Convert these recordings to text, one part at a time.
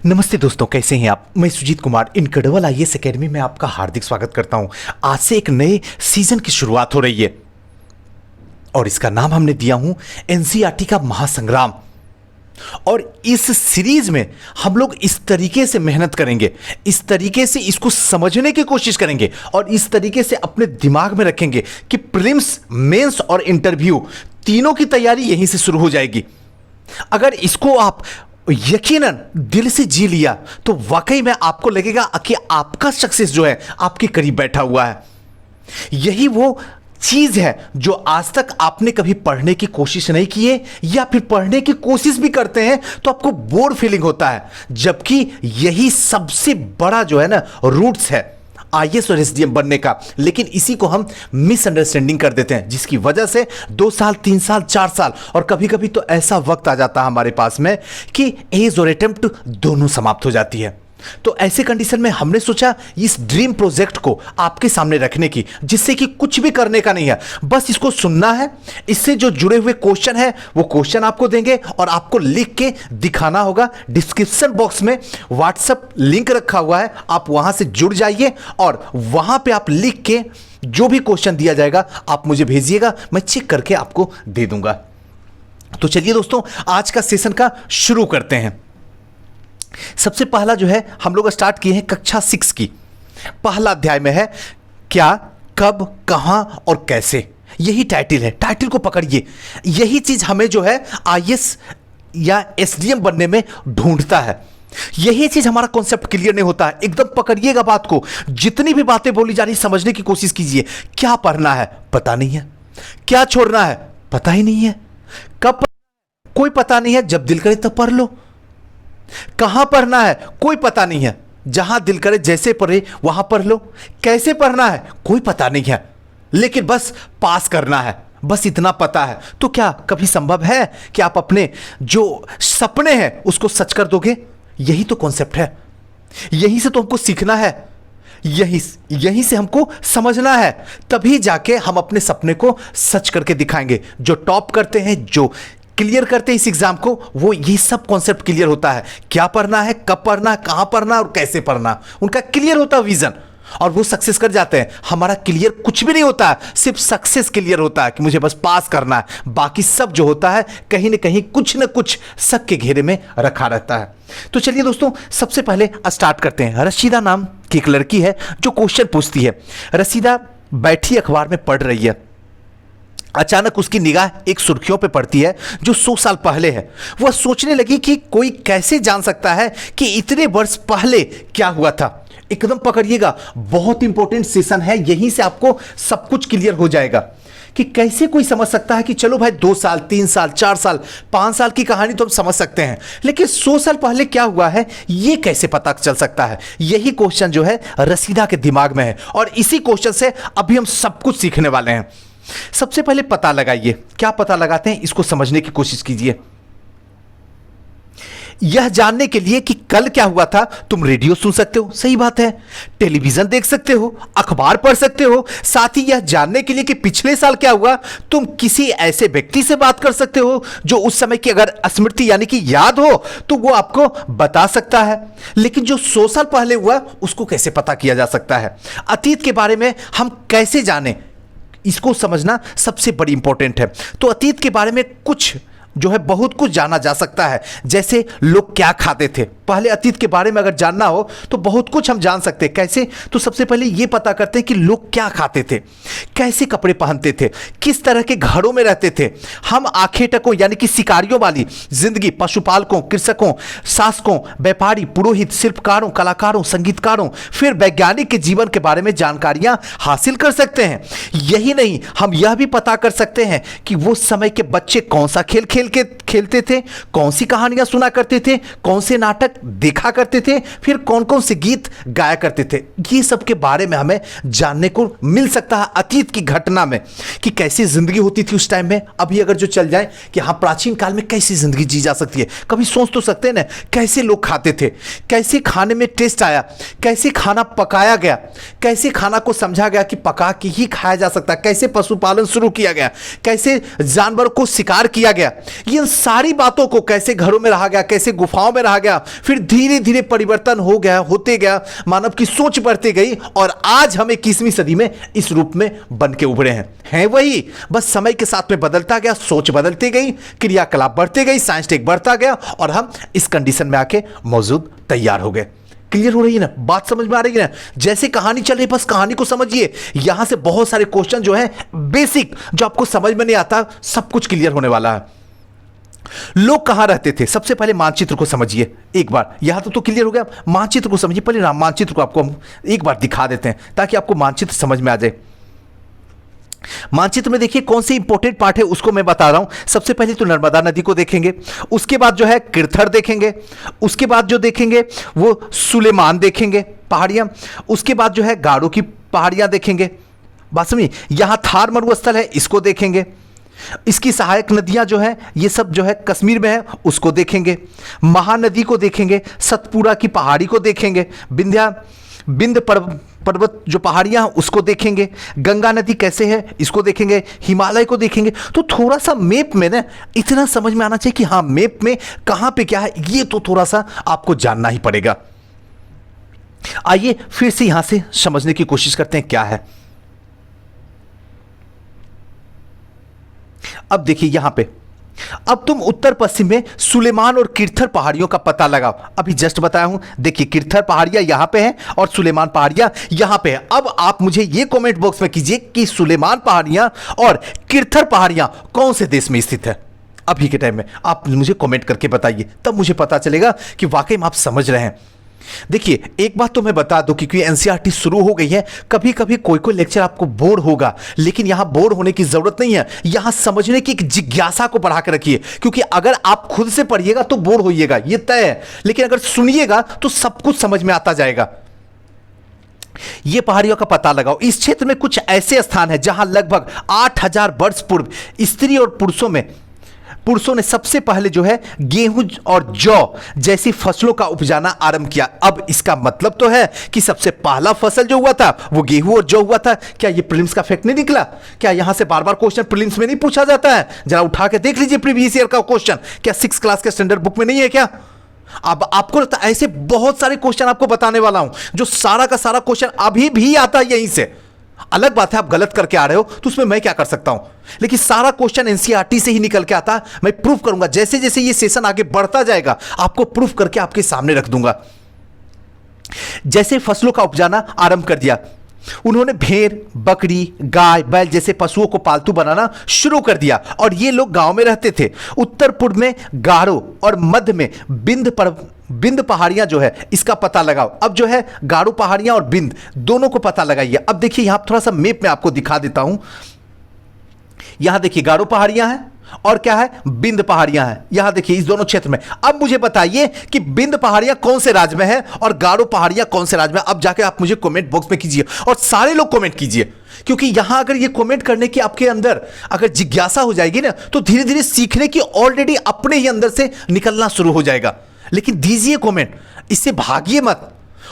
नमस्ते दोस्तों, कैसे हैं आप। मैं Sujeet Kumar incredible IAS academy में आपका हार्दिक स्वागत करता हूं। आज से एक नए सीजन की शुरुआत हो रही है और इसका नाम हमने दिया हूं एनसीईआरटी का महासंग्राम। और इस सीरीज में हम लोग इस तरीके से मेहनत करेंगे, इस तरीके से इसको समझने की कोशिश करेंगे और इस तरीके से अपने दिमाग में रखेंगे कि प्रीलिम्स, मेंस और इंटरव्यू तीनों की तैयारी यहीं से शुरू हो जाएगी। अगर इसको आप यकीनन दिल से जी लिया तो वाकई में आपको लगेगा कि आपका सक्सेस जो है आपके करीब बैठा हुआ है। यही वो चीज है जो आज तक आपने कभी पढ़ने की कोशिश नहीं की है या फिर पढ़ने की कोशिश भी करते हैं तो आपको बोर फीलिंग होता है, जबकि यही सबसे बड़ा जो है ना रूट्स है आईएएस और एसडीएम बनने का। लेकिन इसी को हम मिसअंडरस्टैंडिंग कर देते हैं, जिसकी वजह से 2 साल, 3 साल, 4 साल और कभी कभी तो ऐसा वक्त आ जाता है हमारे पास में कि एज और अटेम्प्ट दोनों समाप्त हो जाती है। तो ऐसे कंडीशन में हमने सोचा इस ड्रीम प्रोजेक्ट को आपके सामने रखने की, जिससे कि कुछ भी करने का नहीं है, बस इसको सुनना है। इससे जो जुड़े हुए क्वेश्चन है वो क्वेश्चन आपको देंगे और आपको लिख के दिखाना होगा। डिस्क्रिप्शन बॉक्स में व्हाट्सएप लिंक रखा हुआ है, आप वहां से जुड़ जाइए और वहां पे आप लिख के जो भी क्वेश्चन दिया जाएगा आप मुझे भेजिएगा, मैं चेक करके आपको दे दूंगा। तो चलिए दोस्तों, आज का सेशन का शुरू करते हैं। सबसे पहला जो है हम लोग स्टार्ट किए हैं कक्षा 6 की। पहला अध्याय में है क्या, कब, कहां और कैसे। यही टाइटल है, टाइटल को पकड़िए। यही चीज हमें जो है आईएएस या एसडीएम बनने में ढूंढता है। यही चीज हमारा कॉन्सेप्ट क्लियर नहीं होता है। एकदम पकड़िएगा बात को, जितनी भी बातें बोली जा रही समझने की कोशिश कीजिए। क्या पढ़ना है पता नहीं है, क्या छोड़ना है पता ही नहीं है, कब कोई पता नहीं है, जब दिल करे तब पढ़ लो। कहां पढ़ना है कोई पता नहीं है, जहां दिल करे जैसे पढ़े वहां पढ़ लो। कैसे पढ़ना है कोई पता नहीं है, लेकिन बस पास करना है, बस इतना पता है। तो क्या कभी संभव है कि आप अपने जो सपने हैं उसको सच कर दोगे? यही तो कॉन्सेप्ट है, यहीं से तो हमको सीखना है, यहीं से हमको समझना है, तभी जाके हम अपने सपने को सच करके दिखाएंगे। जो टॉप करते हैं, जो क्लियर करते हैं इस एग्जाम को, वो ये सब कॉन्सेप्ट क्लियर होता है। क्या पढ़ना है, कब पढ़ना है, कहां पढ़ना और कैसे पढ़ना, उनका क्लियर होता है विजन और वो सक्सेस कर जाते हैं। हमारा क्लियर कुछ भी नहीं होता है, सिर्फ सक्सेस क्लियर होता है कि मुझे बस पास करना है। बाकी सब जो होता है कहीं ना कहीं कुछ ना कुछ शक के घेरे में रखा रहता है। तो चलिए दोस्तों, सबसे पहले स्टार्ट करते हैं। रशीदा नाम की एक लड़की है जो क्वेश्चन पूछती है। रशीदा बैठी अखबार में पढ़ रही है, अचानक उसकी निगाह एक सुर्खियों पे पड़ती है जो 100 साल पहले है। वह सोचने लगी कि कोई कैसे जान सकता है कि इतने वर्ष पहले क्या हुआ था। एकदम पकड़िएगा, बहुत इंपॉर्टेंट सेशन है, यहीं से आपको सब कुछ क्लियर हो जाएगा कि कैसे कोई समझ सकता है कि चलो भाई 2 साल, 3 साल, 4 साल, 5 साल की कहानी तो हम समझ सकते हैं, लेकिन 100 साल पहले क्या हुआ है ये कैसे पता चल सकता है। यही क्वेश्चन जो है रशीदा के दिमाग में है और इसी क्वेश्चन से अभी हम सब कुछ सीखने वाले हैं। सबसे पहले पता लगाइए। क्या पता लगाते हैं इसको समझने की कोशिश कीजिए। यह जानने के लिए कि कल क्या हुआ था, तुम रेडियो सुन सकते हो, सही बात है, टेलीविजन देख सकते हो, अखबार पढ़ सकते हो। साथ ही यह जानने के लिए कि पिछले साल क्या हुआ, तुम किसी ऐसे व्यक्ति से बात कर सकते हो जो उस समय की अगर स्मृति यानी कि याद हो तो वो आपको बता सकता है। लेकिन जो 100 साल पहले हुआ उसको कैसे पता किया जा सकता है? अतीत के बारे में हम कैसे जाने, इसको समझना सबसे बड़ी इंपॉर्टेंट है। तो अतीत के बारे में कुछ जो है बहुत कुछ जाना जा सकता है। जैसे लोग क्या खाते थे, पहले अतीत के बारे में अगर जानना हो तो बहुत कुछ हम जान सकते हैं। कैसे? तो सबसे पहले ये पता करते हैं कि लोग क्या खाते थे, कैसे कपड़े पहनते थे, किस तरह के घरों में रहते थे। हम आखेटकों यानी कि शिकारियों वाली जिंदगी, पशुपालकों, कृषकों, शासकों, व्यापारी, पुरोहित, शिल्पकारों, कलाकारों, संगीतकारों, फिर वैज्ञानिक के जीवन के बारे में जानकारियां हासिल कर सकते हैं। यही नहीं, हम यह भी पता कर सकते हैं कि वो समय के बच्चे कौन सा खेल खेलते थे, कौन सी कहानियां सुना करते थे, कौन से नाटक देखा करते थे, फिर कौन कौन से गीत गाया करते थे। ये सब के बारे में हमें जानने को मिल सकता है अतीत की घटना में कि कैसी जिंदगी होती थी उस टाइम में। अभी अगर जो चल जाए कि हाँ प्राचीन काल में कैसी जिंदगी जी जा सकती है, कभी सोच तो सकते हैं ना कैसे लोग खाते थे, कैसे खाने में टेस्ट आया, कैसे खाना पकाया गया, कैसे खाना को समझा गया कि पका के ही खाया जा सकता है, कैसे पशुपालन शुरू किया गया, कैसे जानवर को शिकार किया गया। ये सारी बातों को कैसे घरों में रहा गया, कैसे गुफाओं में रहा गया, फिर धीरे धीरे परिवर्तन हो गया, होते गया, मानव की सोच बढ़ती गई और आज हम 21वीं सदी में इस रूप में बन के उभरे हैं वही, बस समय के साथ में बदलता गया, सोच बदलती गई, क्रियाकलाप बढ़ती गई, साइंस टेक बढ़ता गया और हम इस कंडीशन में आके मौजूद तैयार हो गए। क्लियर हो रही है ना बात, समझ में आ रही है ना? जैसे कहानी चल रही, बस कहानी को समझिए, यहां से बहुत सारे क्वेश्चन जो है बेसिक, जो आपको समझ में नहीं आता, सब कुछ क्लियर होने वाला है। लोग कहां रहते थे, सबसे पहले मानचित्र को समझिए एक बार। यहां तो क्लियर हो गया, मानचित्र को समझिए पहले ना, मानचित्र को आपको हम एक बार दिखा देते हैं ताकि आपको मानचित्र समझ में आ जाए। मानचित्र में देखिए कौन सी इंपॉर्टेंट पार्ट है उसको मैं बता रहा हूं। सबसे पहले तो नर्मदा नदी को देखेंगे, उसके बाद जो है किरथर देखेंगे, उसके बाद जो देखेंगे वो सुलेमान देखेंगे पहाड़ियां, उसके बाद जो है गारो की पहाड़ियां देखेंगे। बात समझिए, यहां थार मरुस्थल है, इसको देखेंगे। इसकी सहायक नदियां जो है ये सब जो है कश्मीर में है, उसको देखेंगे। महानदी को देखेंगे, सतपुड़ा की पहाड़ी को देखेंगे, बिंद पर्वत जो पहाड़ियां उसको देखेंगे, गंगा नदी कैसे है इसको देखेंगे, हिमालय को देखेंगे। तो थोड़ा सा मैप में ना इतना समझ में आना चाहिए कि हाँ मैप में कहां पे क्या है, ये तो थोड़ा सा आपको जानना ही पड़ेगा। आइए फिर से यहां से समझने की कोशिश करते हैं क्या है। अब देखिए यहां पे, अब तुम उत्तर पश्चिम में सुलेमान और किरथर पहाड़ियों का पता लगाओ। अभी जस्ट बताया हूं, देखिए किरथर पहाड़ियां यहां पे हैं और सुलेमान पहाड़ियां यहां पे है। अब आप मुझे ये कमेंट बॉक्स में कीजिए कि सुलेमान पहाड़ियां और किरथर पहाड़ियां कौन से देश में स्थित है। अभी के टाइम में आप मुझे कमेंट करके बताइए, तब मुझे पता चलेगा कि वाकई में आप समझ रहे हैं। देखिए एक बात तो मैं बता दूं कि एनसीईआरटी शुरू हो गई है, कभी कभी कोई कोई लेक्चर आपको बोर होगा, लेकिन यहां बोर होने की जरूरत नहीं है। यहां समझने की एक जिज्ञासा को बढ़ा कर रखिए, क्योंकि अगर आप खुद से पढ़िएगा तो बोर होइएगा, ये तय है, लेकिन अगर सुनिएगा तो सब कुछ समझ में आता जाएगा। ये पहाड़ियों का पता लगाओ। इस क्षेत्र में कुछ ऐसे स्थान हैं जहां लगभग 8000 वर्ष पूर्व स्त्री और पुरुषों ने सबसे पहले जो है गेहूं और जौ जैसी फसलों का उपजाना आरंभ किया। अब इसका मतलब तो है कि सबसे पहला फसल जो हुआ था वो गेहूं और जौ हुआ था। क्या ये प्रीलिम्स का फैक्ट नहीं निकला? क्या यहां से बार बार क्वेश्चन प्रीलिम्स में नहीं पूछा जाता है? जरा उठा के देख लीजिए प्रीवियस ईयर का क्वेश्चन, क्या 6 क्लास के स्टैंडर्ड बुक में नहीं है क्या? अब आपको लगता है ऐसे बहुत सारे क्वेश्चन आपको बताने वाला हूं जो सारा का सारा क्वेश्चन अभी भी आता है यहीं से। अलग बात है आप गलत करके आ रहे हो तो उसमें मैं क्या कर सकता हूं, लेकिन सारा क्वेश्चन एनसीईआरटी से ही निकल के आता है। मैं प्रूफ करूंगा, जैसे जैसे ये सेशन आगे बढ़ता जाएगा आपको प्रूफ करके आपके सामने रख दूंगा। जैसे फसलों का उपजाना आरंभ कर दिया, उन्होंने भेड़, बकरी, गाय, बैल जैसे पशुओं को पालतू बनाना शुरू कर दिया और ये लोग गांव में रहते थे। उत्तर पूर्व में गारो और मध्य में बिंद पहाड़ियां जो है इसका पता लगाओ। अब जो है गारो पहाड़ियां और बिंद दोनों को पता लगाइए। अब देखिए यहां थोड़ा सा मैप में आपको दिखा देता हूं। यहां देखिए गारो पहाड़ियां हैं और क्या है, बिंद पहाड़ियां हैं। यहां देखिए इस दोनों क्षेत्र में। अब मुझे बताइए कि बिंद पहाड़ियां कौन से राज्य में है और गारो पहाड़ियां कौन से राज्य में। अब जाके आप मुझे कमेंट बॉक्स में कीजिए और सारे लोग कमेंट कीजिए, क्योंकि यहां अगर ये कमेंट करने की आपके अंदर अगर जिज्ञासा हो जाएगी ना तो धीरे धीरे सीखने की ऑलरेडी अपने ही अंदर से निकलना शुरू हो जाएगा। लेकिन दीजिए कमेंट, इससे भागिए मत।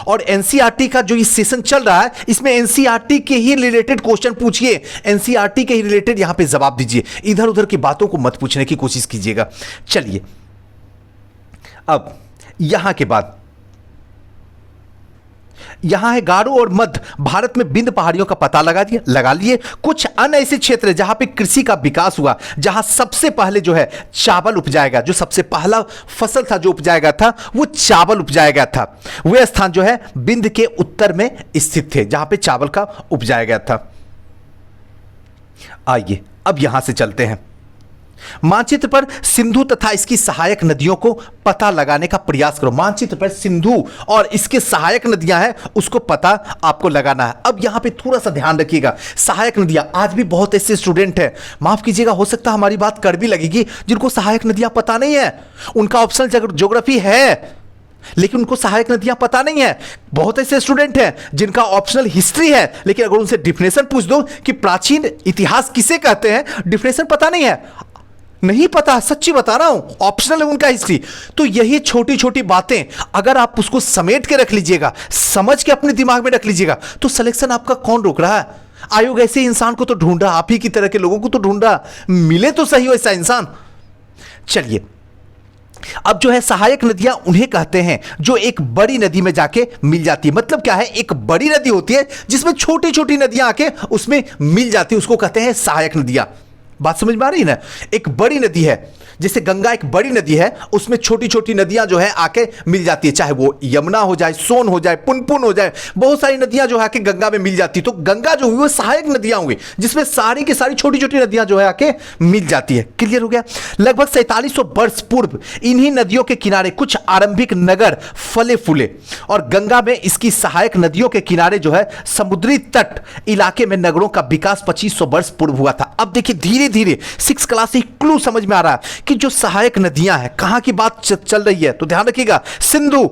और एनसीईआरटी का जो ये सेशन चल रहा है इसमें एनसीईआरटी के ही रिलेटेड क्वेश्चन पूछिए, एनसीईआरटी के ही रिलेटेड यहां पे जवाब दीजिए, इधर उधर की बातों को मत पूछने की कोशिश कीजिएगा। चलिए अब यहां के बाद यहां है गारो और मध्य भारत में बिंद पहाड़ियों का पता लगा लिए। कुछ अन्य ऐसे क्षेत्र है जहां पे कृषि का विकास हुआ, जहां सबसे पहले जो है चावल उपजाया गया। जो सबसे पहला फसल था जो उपजाया गया था वो चावल उपजाया गया था। वे स्थान जो है बिंद के उत्तर में स्थित थे जहां पे चावल का उपजाया गया था। आइए अब यहां से चलते हैं। मानचित्र पर सिंधु तथा इसकी सहायक नदियों को पता लगाने का प्रयास करो। मानचित्र पर सिंधु और इसके सहायक नदियां हैं उसको पता आपको लगाना है। अब यहां पे थोड़ा सा ध्यान रखिएगा, सहायक नदियां, आज भी बहुत ऐसे स्टूडेंट हैं, माफ कीजिएगा हो सकता है हमारी बात कड़वी लगेगी, जिनको सहायक नदियां पता नहीं है। उनका ऑप्शनल ज्योग्राफी है लेकिन उनको सहायक नदियां पता नहीं है। बहुत ऐसे स्टूडेंट हैं जिनका ऑप्शनल हिस्ट्री है, लेकिन अगर उनसे डिफिनेशन पूछ दो कि प्राचीन इतिहास किसे कहते हैं, डिफिनेशन पता नहीं है, नहीं पता, सच्ची बता रहा हूं, ऑप्शनल है उनका हिस्ट्री। तो यही छोटी छोटी बातें अगर आप उसको समेट के रख लीजिएगा, समझ के अपने दिमाग में रख लीजिएगा, तो सिलेक्शन आपका कौन रोक रहा है? आयोग ऐसे इंसान को तो ढूंढ रहा, आप ही की तरह के लोगों को तो ढूंढ रहा, मिले तो सही वैसा इंसान। चलिए अब जो है सहायक नदियां उन्हें कहते हैं जो एक बड़ी नदी में जाके मिल जाती है। मतलब क्या है, एक बड़ी नदी होती है जिसमें छोटी छोटी नदियां आके उसमें मिल जाती है, उसको कहते हैं सहायक नदियां। बात समझ में आ रही है ना? एक बड़ी नदी है, जैसे गंगा एक बड़ी नदी है, उसमें छोटी छोटी नदियां जो है आके मिल जाती है, चाहे वो यमुना हो जाए, सोन हो जाए, पुनपुन हो जाए, बहुत सारी नदियां जो है आके गंगा में मिल जाती है। तो गंगा जो हुई वो सहायक नदियां हुई जिसमें सारी की सारी छोटी छोटी नदियां जो है आके मिल जाती है। क्लियर हो गया? लगभग 4700 वर्ष पूर्व इन्हीं नदियों के किनारे कुछ आरंभिक नगर फले फूले और गंगा में इसकी सहायक नदियों के किनारे जो है समुद्री तट इलाके में नगरों का विकास 2500 वर्ष पूर्व हुआ था। अब देखिए धीरे धीरे 6 क्लास से क्लू समझ में आ रहा है कि जो सहायक नदियां हैं कहां की बात चल रही है। तो ध्यान रखिएगा, सिंधु।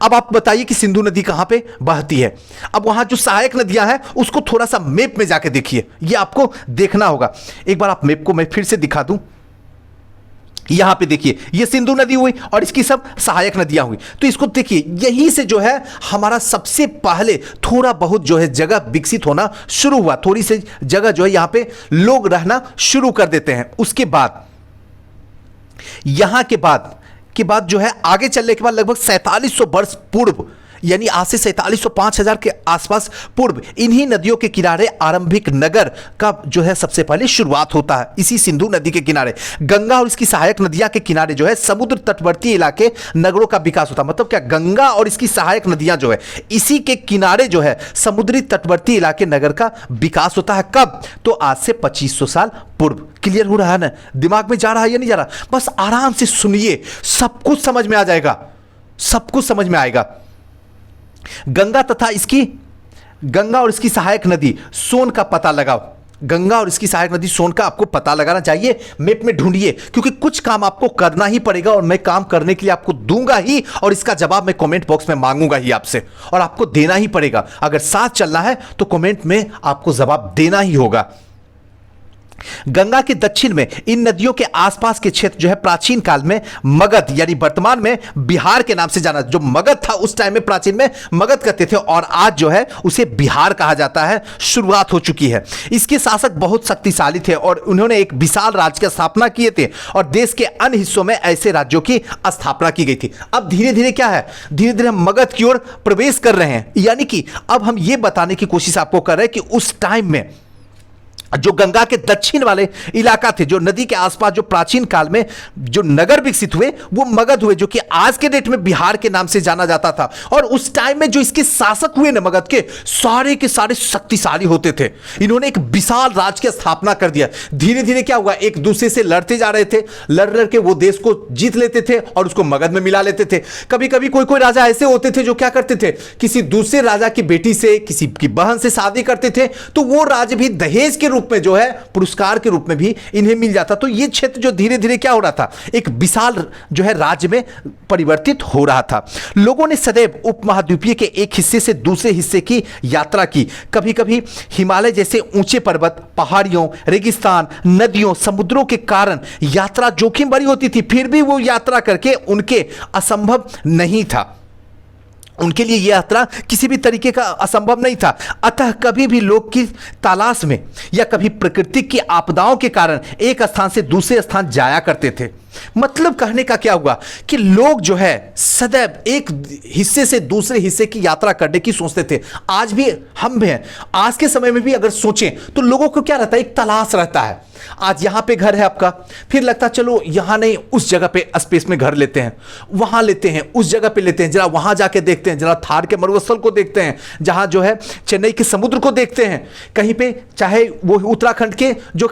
अब आप बताइए कि सिंधु नदी कहां पे बहती है। अब वहां जो सहायक नदियां हैं उसको थोड़ा सा मैप में जाके देखिए, ये आपको देखना होगा। एक बार आप मैप को मैं फिर से दिखा दूं। यहां पे देखिए ये सिंधु नदी हुई और इसकी सब सहायक नदियां हुई। तो इसको देखिए, यहीं से जो है हमारा सबसे पहले थोड़ा बहुत जो है जगह विकसित होना शुरू हुआ। थोड़ी सी जगह जो है यहां पे लोग रहना शुरू कर देते हैं। उसके बाद यहां के बाद जो है आगे चलने के बाद लगभग 4700 वर्ष पूर्व, यानी आज से 4700 5000 के आसपास पूर्व इन्हीं नदियों के किनारे आरंभिक नगर का जो है सबसे पहले शुरुआत होता है। इसी सिंधु नदी के किनारे गंगा और इसकी सहायक नदियां के किनारे जो है समुद्र तटवर्ती इलाके नगरों का विकास होता है। मतलब क्या, गंगा और इसकी सहायक नदियां जो है इसी के किनारे जो है समुद्री तटवर्ती इलाके नगर का विकास होता है। कब? तो आज से 2500 साल पूर्व। क्लियर हो रहा है ना? दिमाग में जा रहा है या नहीं जा रहा? बस आराम से सुनिए, सब कुछ समझ में आ जाएगा, सब कुछ समझ में आएगा। गंगा और इसकी सहायक नदी सोन का पता लगाओ। गंगा और इसकी सहायक नदी सोन का आपको पता लगाना चाहिए, मैप में ढूंढिए, क्योंकि कुछ काम आपको करना ही पड़ेगा और मैं काम करने के लिए आपको दूंगा ही, और इसका जवाब मैं कमेंट बॉक्स में मांगूंगा ही आपसे, और आपको देना ही पड़ेगा। अगर साथ चलना है तो कमेंट में आपको जवाब देना ही होगा। गंगा के दक्षिण में इन नदियों के आसपास के क्षेत्र जो है प्राचीन काल में मगध, यानी वर्तमान में बिहार के नाम से जाना, जो मगध था उस टाइम में प्राचीन में मगध कहते थे और आज जो है उसे बिहार कहा जाता है, शुरुआत हो चुकी है। इसके शासक बहुत शक्तिशाली थे और उन्होंने एक विशाल राज्य की स्थापना किए थे और देश के अन्य हिस्सों में ऐसे राज्यों की स्थापना की गई थी। अब धीरे धीरे क्या है, धीरे धीरे हम मगध की ओर प्रवेश कर रहे हैं, यानी कि अब हम ये बताने की कोशिश आपको कर रहे हैं कि उस टाइम में जो गंगा के दक्षिण वाले इलाका थे, जो नदी के आसपास जो प्राचीन काल में जो नगर विकसित हुए वो मगध हुए, जो कि आज के डेट में बिहार के नाम से जाना जाता था। और उस टाइम में जो इसके शासक हुए ना मगध के सारे शक्तिशाली होते थे। इन्होंने एक विशाल राज्य की स्थापना कर दिया। धीरे धीरे क्या हुआ, एक दूसरे से लड़ते जा रहे थे, लड़ के वो देश को जीत लेते थे और उसको मगध में मिला लेते थे। कभी कभी कोई राजा ऐसे होते थे जो क्या करते थे, किसी दूसरे राजा की बेटी से, किसी की बहन से शादी करते थे, तो वो राज्य भी दहेज के में जो है पुरस्कार के रूप में भी इन्हें मिल जाता। तो ये क्षेत्र जो धीरे धीरे क्या हो रहा था, एक विशाल जो है राज्य में परिवर्तित हो रहा था। लोगों ने सदैव उपमहाद्वीपीय के एक हिस्से से दूसरे हिस्से की यात्रा की। कभी कभी हिमालय जैसे ऊंचे पर्वत, पहाड़ियों, रेगिस्तान, नदियों, समुद्रों के कारण यात्रा जोखिम भरी होती थी, फिर भी वो यात्रा करके उनके असंभव नहीं था, उनके लिए यह यात्रा किसी भी तरीके का असंभव नहीं था। अतः कभी भी लोग की तलाश में या कभी प्रकृति की आपदाओं के कारण एक स्थान से दूसरे स्थान जाया करते थे। मतलब कहने का क्या हुआ कि लोग जो है सदैव एक हिस्से से दूसरे हिस्से की यात्रा करने की सोचते थे। आज भी हम भी हैं, आज के समय में भी अगर सोचें तो लोगों को क्या रहता है, एक तलाश रहता है। आज यहां पे घर है आपका, फिर लगता चलो यहां नहीं, उस जगह पे स्पेस में घर लेते हैं, वहां लेते हैं, उस जगह पे लेते हैं, जरा वहां जाके देखते हैं, जरा थार के मरुस्थल को देखते हैं, जहां जो है चेन्नई के समुद्र को देखते हैं, कहीं पे चाहे वो उत्तराखंड के जो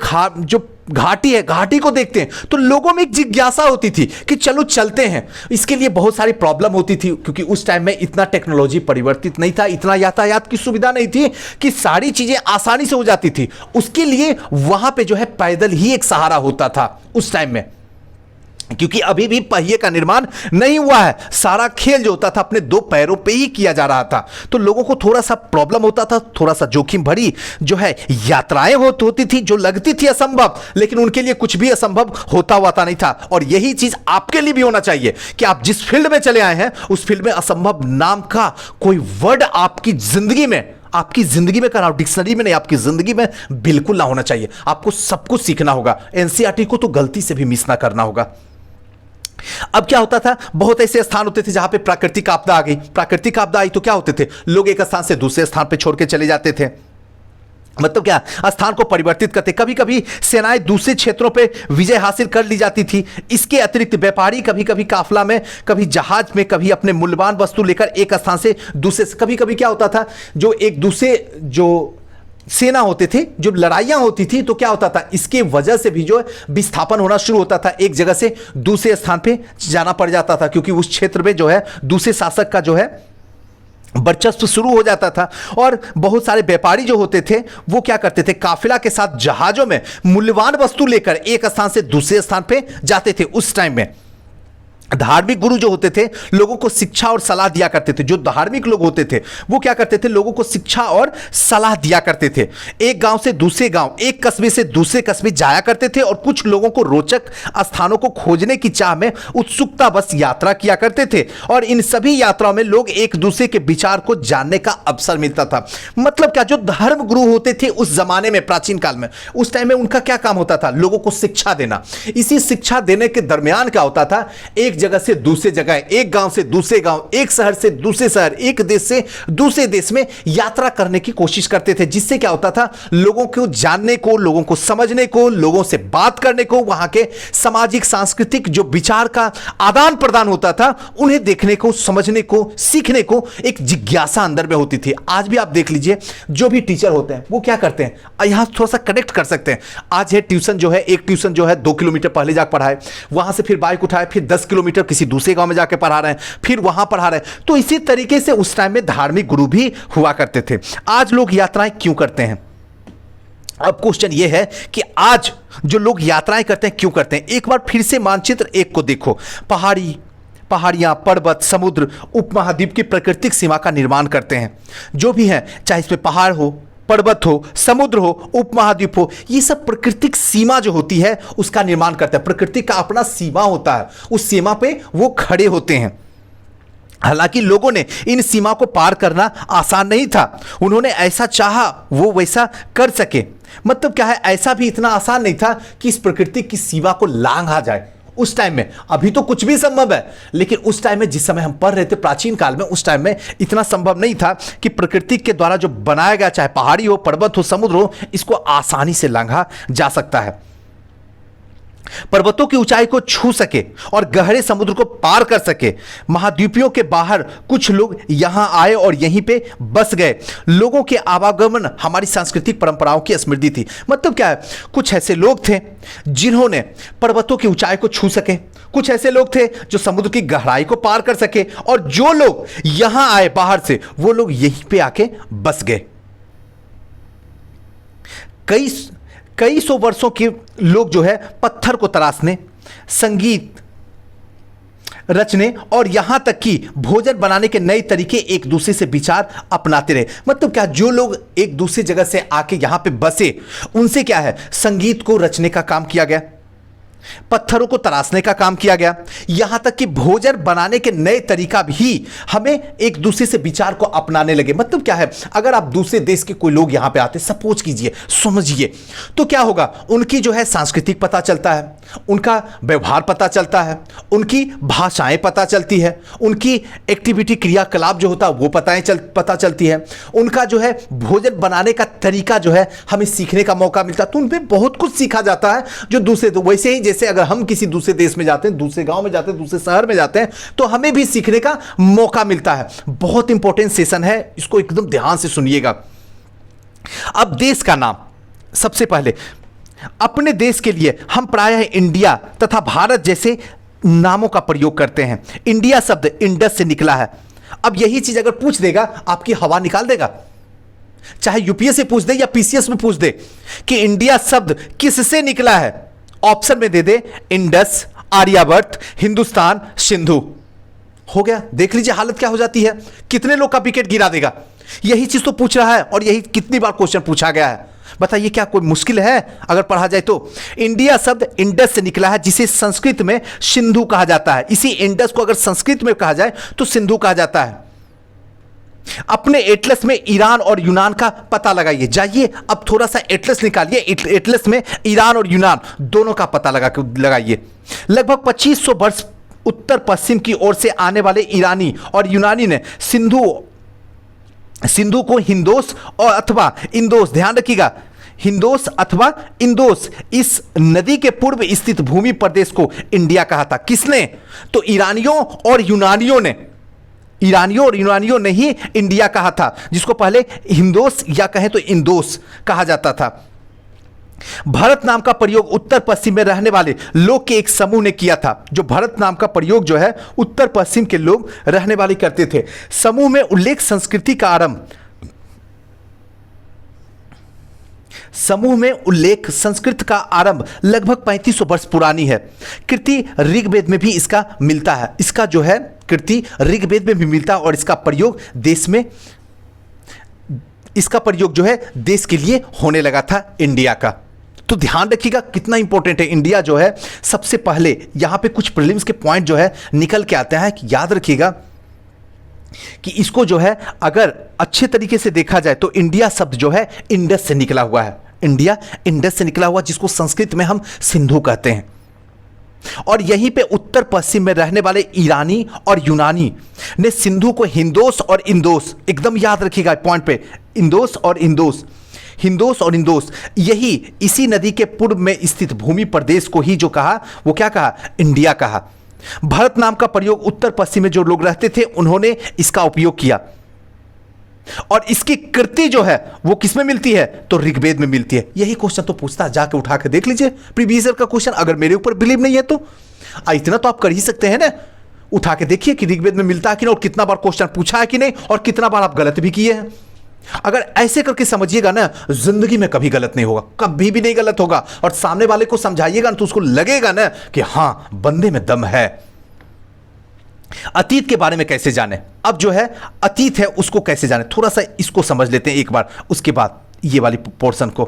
घाटी है, घाटी को देखते हैं। तो लोगों में एक जिज्ञासा होती थी कि चलो चलते हैं। इसके लिए बहुत सारी प्रॉब्लम होती थी, क्योंकि उस टाइम में इतना टेक्नोलॉजी परिवर्तित नहीं था, इतना यातायात की सुविधा नहीं थी कि सारी चीजें आसानी से हो जाती थी। उसके लिए वहां पे जो है पैदल ही एक सहारा होता था उस टाइम में, क्योंकि अभी भी पहिए का निर्माण नहीं हुआ है। सारा खेल जो होता था अपने दो पैरों पे ही किया जा रहा था। तो लोगों को थोड़ा सा प्रॉब्लम होता था, थोड़ा सा जोखिम भरी जो है यात्राएं होती थी, जो लगती थी असंभव, लेकिन उनके लिए कुछ भी असंभव होता हुआ नहीं था। और यही चीज आपके लिए भी होना चाहिए कि आप जिस फील्ड में चले आए हैं उस फील्ड में असंभव नाम का कोई वर्ड आपकी जिंदगी में कराओ, डिक्शनरी में नहीं, आपकी जिंदगी में बिल्कुल ना होना चाहिए। आपको सब कुछ सीखना होगा। एनसीईआरटी को तो गलती से भी मिस ना करना होगा। अब क्या होता था, बहुत ऐसे स्थान होते थे जहां पे प्राकृतिक आपदा आ गई। प्राकृतिक आपदा आई तो क्या होते थे, लोग एक स्थान से दूसरे स्थान पे छोड़ के चले जाते थे। मतलब क्या, स्थान को परिवर्तित करते। कभी कभी सेनाएं दूसरे क्षेत्रों पे विजय हासिल कर ली जाती थी। इसके अतिरिक्त व्यापारी कभी कभी काफिला में, कभी जहाज में, कभी अपने मूल्यवान वस्तु लेकर एक स्थान से दूसरे। कभी कभी क्या होता था, जो एक दूसरे जो सेना होते थे, जो लड़ाइयां होती थी, तो क्या होता था, इसके वजह से भी जो है विस्थापन होना शुरू होता था। एक जगह से दूसरे स्थान पे जाना पड़ जाता था, क्योंकि उस क्षेत्र में जो है दूसरे शासक का जो है वर्चस्व शुरू हो जाता था। और बहुत सारे व्यापारी जो होते थे वो क्या करते थे, काफिला के साथ जहाजों में मूल्यवान वस्तु लेकर एक स्थान से दूसरे स्थान पे जाते थे। उस टाइम में धार्मिक गुरु जो होते थे लोगों को शिक्षा और सलाह दिया करते थे। जो धार्मिक लोग होते थे वो क्या करते थे, लोगों को शिक्षा और सलाह दिया करते थे। एक गांव से दूसरे गांव, एक कस्बे से दूसरे कस्बे जाया करते थे और कुछ लोगों को रोचक स्थानों को खोजने की चाह में उत्सुकता बस यात्रा किया करते थे। और इन सभी यात्राओं में लोग एक दूसरे के विचार को जानने का अवसर मिलता था। मतलब क्या, जो धर्म गुरु होते थे उस जमाने में, प्राचीन काल में, उस टाइम में उनका क्या काम होता था, लोगों को शिक्षा देना। इसी शिक्षा देने के दरमियान क्या होता था, एक जगह से दूसरे जगह, एक गांव से दूसरे गांव, एक शहर से दूसरे शहर, एक देश से दूसरे देश में यात्रा करने की कोशिश करते थे। जिससे क्या होता था, लोगों को जानने को, लोगों को समझने को, लोगों से बात करने को, वहां के सामाजिक सांस्कृतिक जो विचार का आदान प्रदान होता था, उन्हें देखने को, समझने को, सीखने को एक जिज्ञासा अंदर में होती थी। आज भी आप देख लीजिए, जो भी टीचर होते हैं वो क्या करते हैं, यहां थोड़ा सा कनेक्ट कर सकते हैं। आज है ट्यूशन जो है, एक ट्यूशन जो है 2 किलोमीटर पहले जाकर पढ़ाए, वहां से फिर बाइक उठाए, फिर 10 किलोमीटर किसी दूसरे गांव में जाके पढ़ा रहे हैं, फिर वहां पढ़ा रहे हैं। तो इसी तरीके से उस टाइम में धार्मिक गुरु भी हुआ करते थे। आज लोग यात्राएं क्यों करते हैं? अब क्वेश्चन यह है कि आज जो लोग यात्राएं करते हैं क्यों करते हैं? एक बार फिर से मानचित्र एक को देखो। पहाड़ियां, पर्वत, समुद्र, उपमहाद्वीप की प्राकृतिक सीमा का निर्माण करते हैं। जो भी है, चाहे इसमें पहाड़ हो, पर्वत हो, समुद्र हो, उपमहाद्वीप हो, ये सब प्राकृतिक सीमा जो होती है उसका निर्माण करता है। प्रकृति का अपना सीमा होता है, उस सीमा पे वो खड़े होते हैं। हालांकि लोगों ने इन सीमा को पार करना आसान नहीं था। उन्होंने ऐसा चाहा वो वैसा कर सके। मतलब क्या है, ऐसा भी इतना आसान नहीं था कि इस प्रकृति की सीमा को लांघा जाए उस टाइम में। अभी तो कुछ भी संभव है, लेकिन उस टाइम में जिस समय हम पढ़ रहे थे प्राचीन काल में, उस टाइम में इतना संभव नहीं था कि प्रकृति के द्वारा जो बनाया गया, चाहे पहाड़ी हो, पर्वत हो, समुद्र हो, इसको आसानी से लांघा जा सकता है। पर्वतों की ऊंचाई को छू सके और गहरे समुद्र को पार कर सके। महाद्वीपियों के बाहर कुछ लोग यहां आए और यहीं पे बस गए। लोगों के आवागमन हमारी सांस्कृतिक परंपराओं की स्मृति थी। मतलब क्या है, कुछ ऐसे लोग थे जिन्होंने पर्वतों की ऊंचाई को छू सके, कुछ ऐसे लोग थे जो समुद्र की गहराई को पार कर सके, और जो लोग यहां आए बाहर से, वो लोग यहीं पे आके बस गए। कई सौ वर्षों के लोग जो है पत्थर को तराशने, संगीत रचने और यहां तक कि भोजन बनाने के नए तरीके एक दूसरे से विचार अपनाते रहे। मतलब क्या, जो लोग एक दूसरी जगह से आके यहां पे बसे, उनसे क्या है, संगीत को रचने का काम किया गया, पत्थरों को तराशने का काम किया गया, यहां तक कि भोजन बनाने के नए तरीका भी हमें एक दूसरे से विचार को अपनाने लगे। मतलब क्या है, अगर आप दूसरे देश के कोई लोग यहां पे आते, सपोज कीजिए, समझिए, तो क्या होगा, उनकी जो है सांस्कृतिक पता चलता है, उनका व्यवहार पता चलता है, उनकी भाषाएं पता चलती है, उनकी एक्टिविटी, क्रियाकलाप जो होता है वो पता चलती है, उनका जो है भोजन बनाने का तरीका जो है हमें सीखने का मौका मिलता है। तो उनपे बहुत कुछ सीखा जाता है जो दूसरे, तो वैसे ही जैसे अगर हम किसी दूसरे देश में जाते हैं, दूसरे गांव में जाते हैं, दूसरे शहर में जाते हैं, तो हमें भी सीखने का मौका मिलता है। बहुत इंपॉर्टेंट सेशन है, इसको एकदम ध्यान से सुनिएगा। अब देश का नाम, सबसे पहले अपने देश के लिए हम प्रायः इंडिया तथा भारत जैसे नामों का प्रयोग करते हैं। इंडिया शब्द इंडस से निकला है। अब यही चीज अगर पूछ देगा, आपकी हवा निकाल देगा। चाहे यूपीएस से पूछ दे या पीसीएस में पूछ दे कि इंडिया शब्द किससे निकला है, ऑप्शन में दे दे इंडस, आर्यावर्त, हिंदुस्तान, सिंधु। हो गया। देख लीजिए हालत क्या हो जाती है, कितने लोग का विकेट गिरा देगा। यही चीज तो पूछ रहा है और यही कितनी बार क्वेश्चन पूछा गया है। बताइए क्या कोई मुश्किल है अगर पढ़ा जाए तो। इंडिया शब्द इंडस से निकला है, जिसे संस्कृत में सिंधु कहा जाता है। इसी इंडस को अगर संस्कृत में कहा जाए तो सिंधु कहा जाता है। अपने एटलस में ईरान और यूनान का पता लगाइए। जाइए अब थोड़ा सा एटलस निकालिए, एटलस में ईरान और यूनान दोनों का पता लगाइए। लगभग 2500 वर्ष उत्तर पश्चिम की ओर से आने वाले ईरानी और यूनानी ने सिंधु को हिंदोस और अथवा इंदोस, ध्यान रखिएगा, हिंदोस अथवा इंदोस, इस नदी के पूर्व स्थित भूमि प्रदेश को इंडिया कहा था। किसने? तो ईरानियों और यूनानियों ने ही इंडिया कहा था, जिसको पहले हिंदोस या कहें तो इंदोस कहा जाता था। भारत नाम का प्रयोग उत्तर पश्चिम में रहने वाले लोग के एक समूह ने किया था। जो भारत नाम का प्रयोग जो है उत्तर पश्चिम के लोग रहने वाले करते थे। समूह में उल्लेख संस्कृति का आरंभ, समूह में उल्लेख संस्कृत का आरंभ लगभग 3500 वर्ष पुरानी है। कृति ऋग्वेद में भी इसका मिलता है, इसका जो है कृति ऋग्वेद में भी मिलता है और इसका प्रयोग जो है देश के लिए होने लगा था इंडिया का। तो ध्यान रखिएगा कितना इंपॉर्टेंट है इंडिया जो है। सबसे पहले यहां पे कुछ प्रीलिम्स के पॉइंट जो है निकल के आते हैं कि याद रखिएगा कि इसको जो है अगर अच्छे तरीके से देखा जाए तो इंडिया शब्द जो है इंडस से निकला हुआ है। इंडिया इंडस से निकला हुआ, जिसको संस्कृत में हम सिंधु कहते हैं। और यहीं पे उत्तर पश्चिम में रहने वाले ईरानी और यूनानी ने सिंधु को हिंदोस और इंदोस, एकदम याद रखिएगा पॉइंट पे, हिंदोस और इंदोस, यही इसी नदी के पूर्व में स्थित भूमि प्रदेश को ही जो कहा वो क्या कहा? इंडिया कहा। भारत नाम का प्रयोग उत्तर पश्चिम में जो लोग रहते थे उन्होंने इसका उपयोग किया और इसकी कृति जो है वो किसमें मिलती है? तो ऋग्वेद में मिलती है। यही क्वेश्चन तो पूछता है, जाके उठा के देख लीजिए प्रीवियस ईयर का क्वेश्चन। अगर मेरे ऊपर बिलीव नहीं है तो इतना तो आप कर ही सकते हैं ना, उठा के देखिए कि ऋग्वेद में मिलता है कि नहीं और कितना बार क्वेश्चन पूछा है कि नहीं और कितना बार आप गलत भी किए हैं। अगर ऐसे करके समझिएगा ना, जिंदगी में कभी गलत नहीं होगा, कभी भी नहीं गलत होगा। और सामने वाले को समझाइएगा ना तो उसको लगेगा ना कि हां बंदे में दम है। अतीत के बारे में कैसे जाने? अब जो है अतीत है उसको कैसे जाने, थोड़ा सा इसको समझ लेते हैं एक बार, उसके बाद ये वाली पोर्शन को।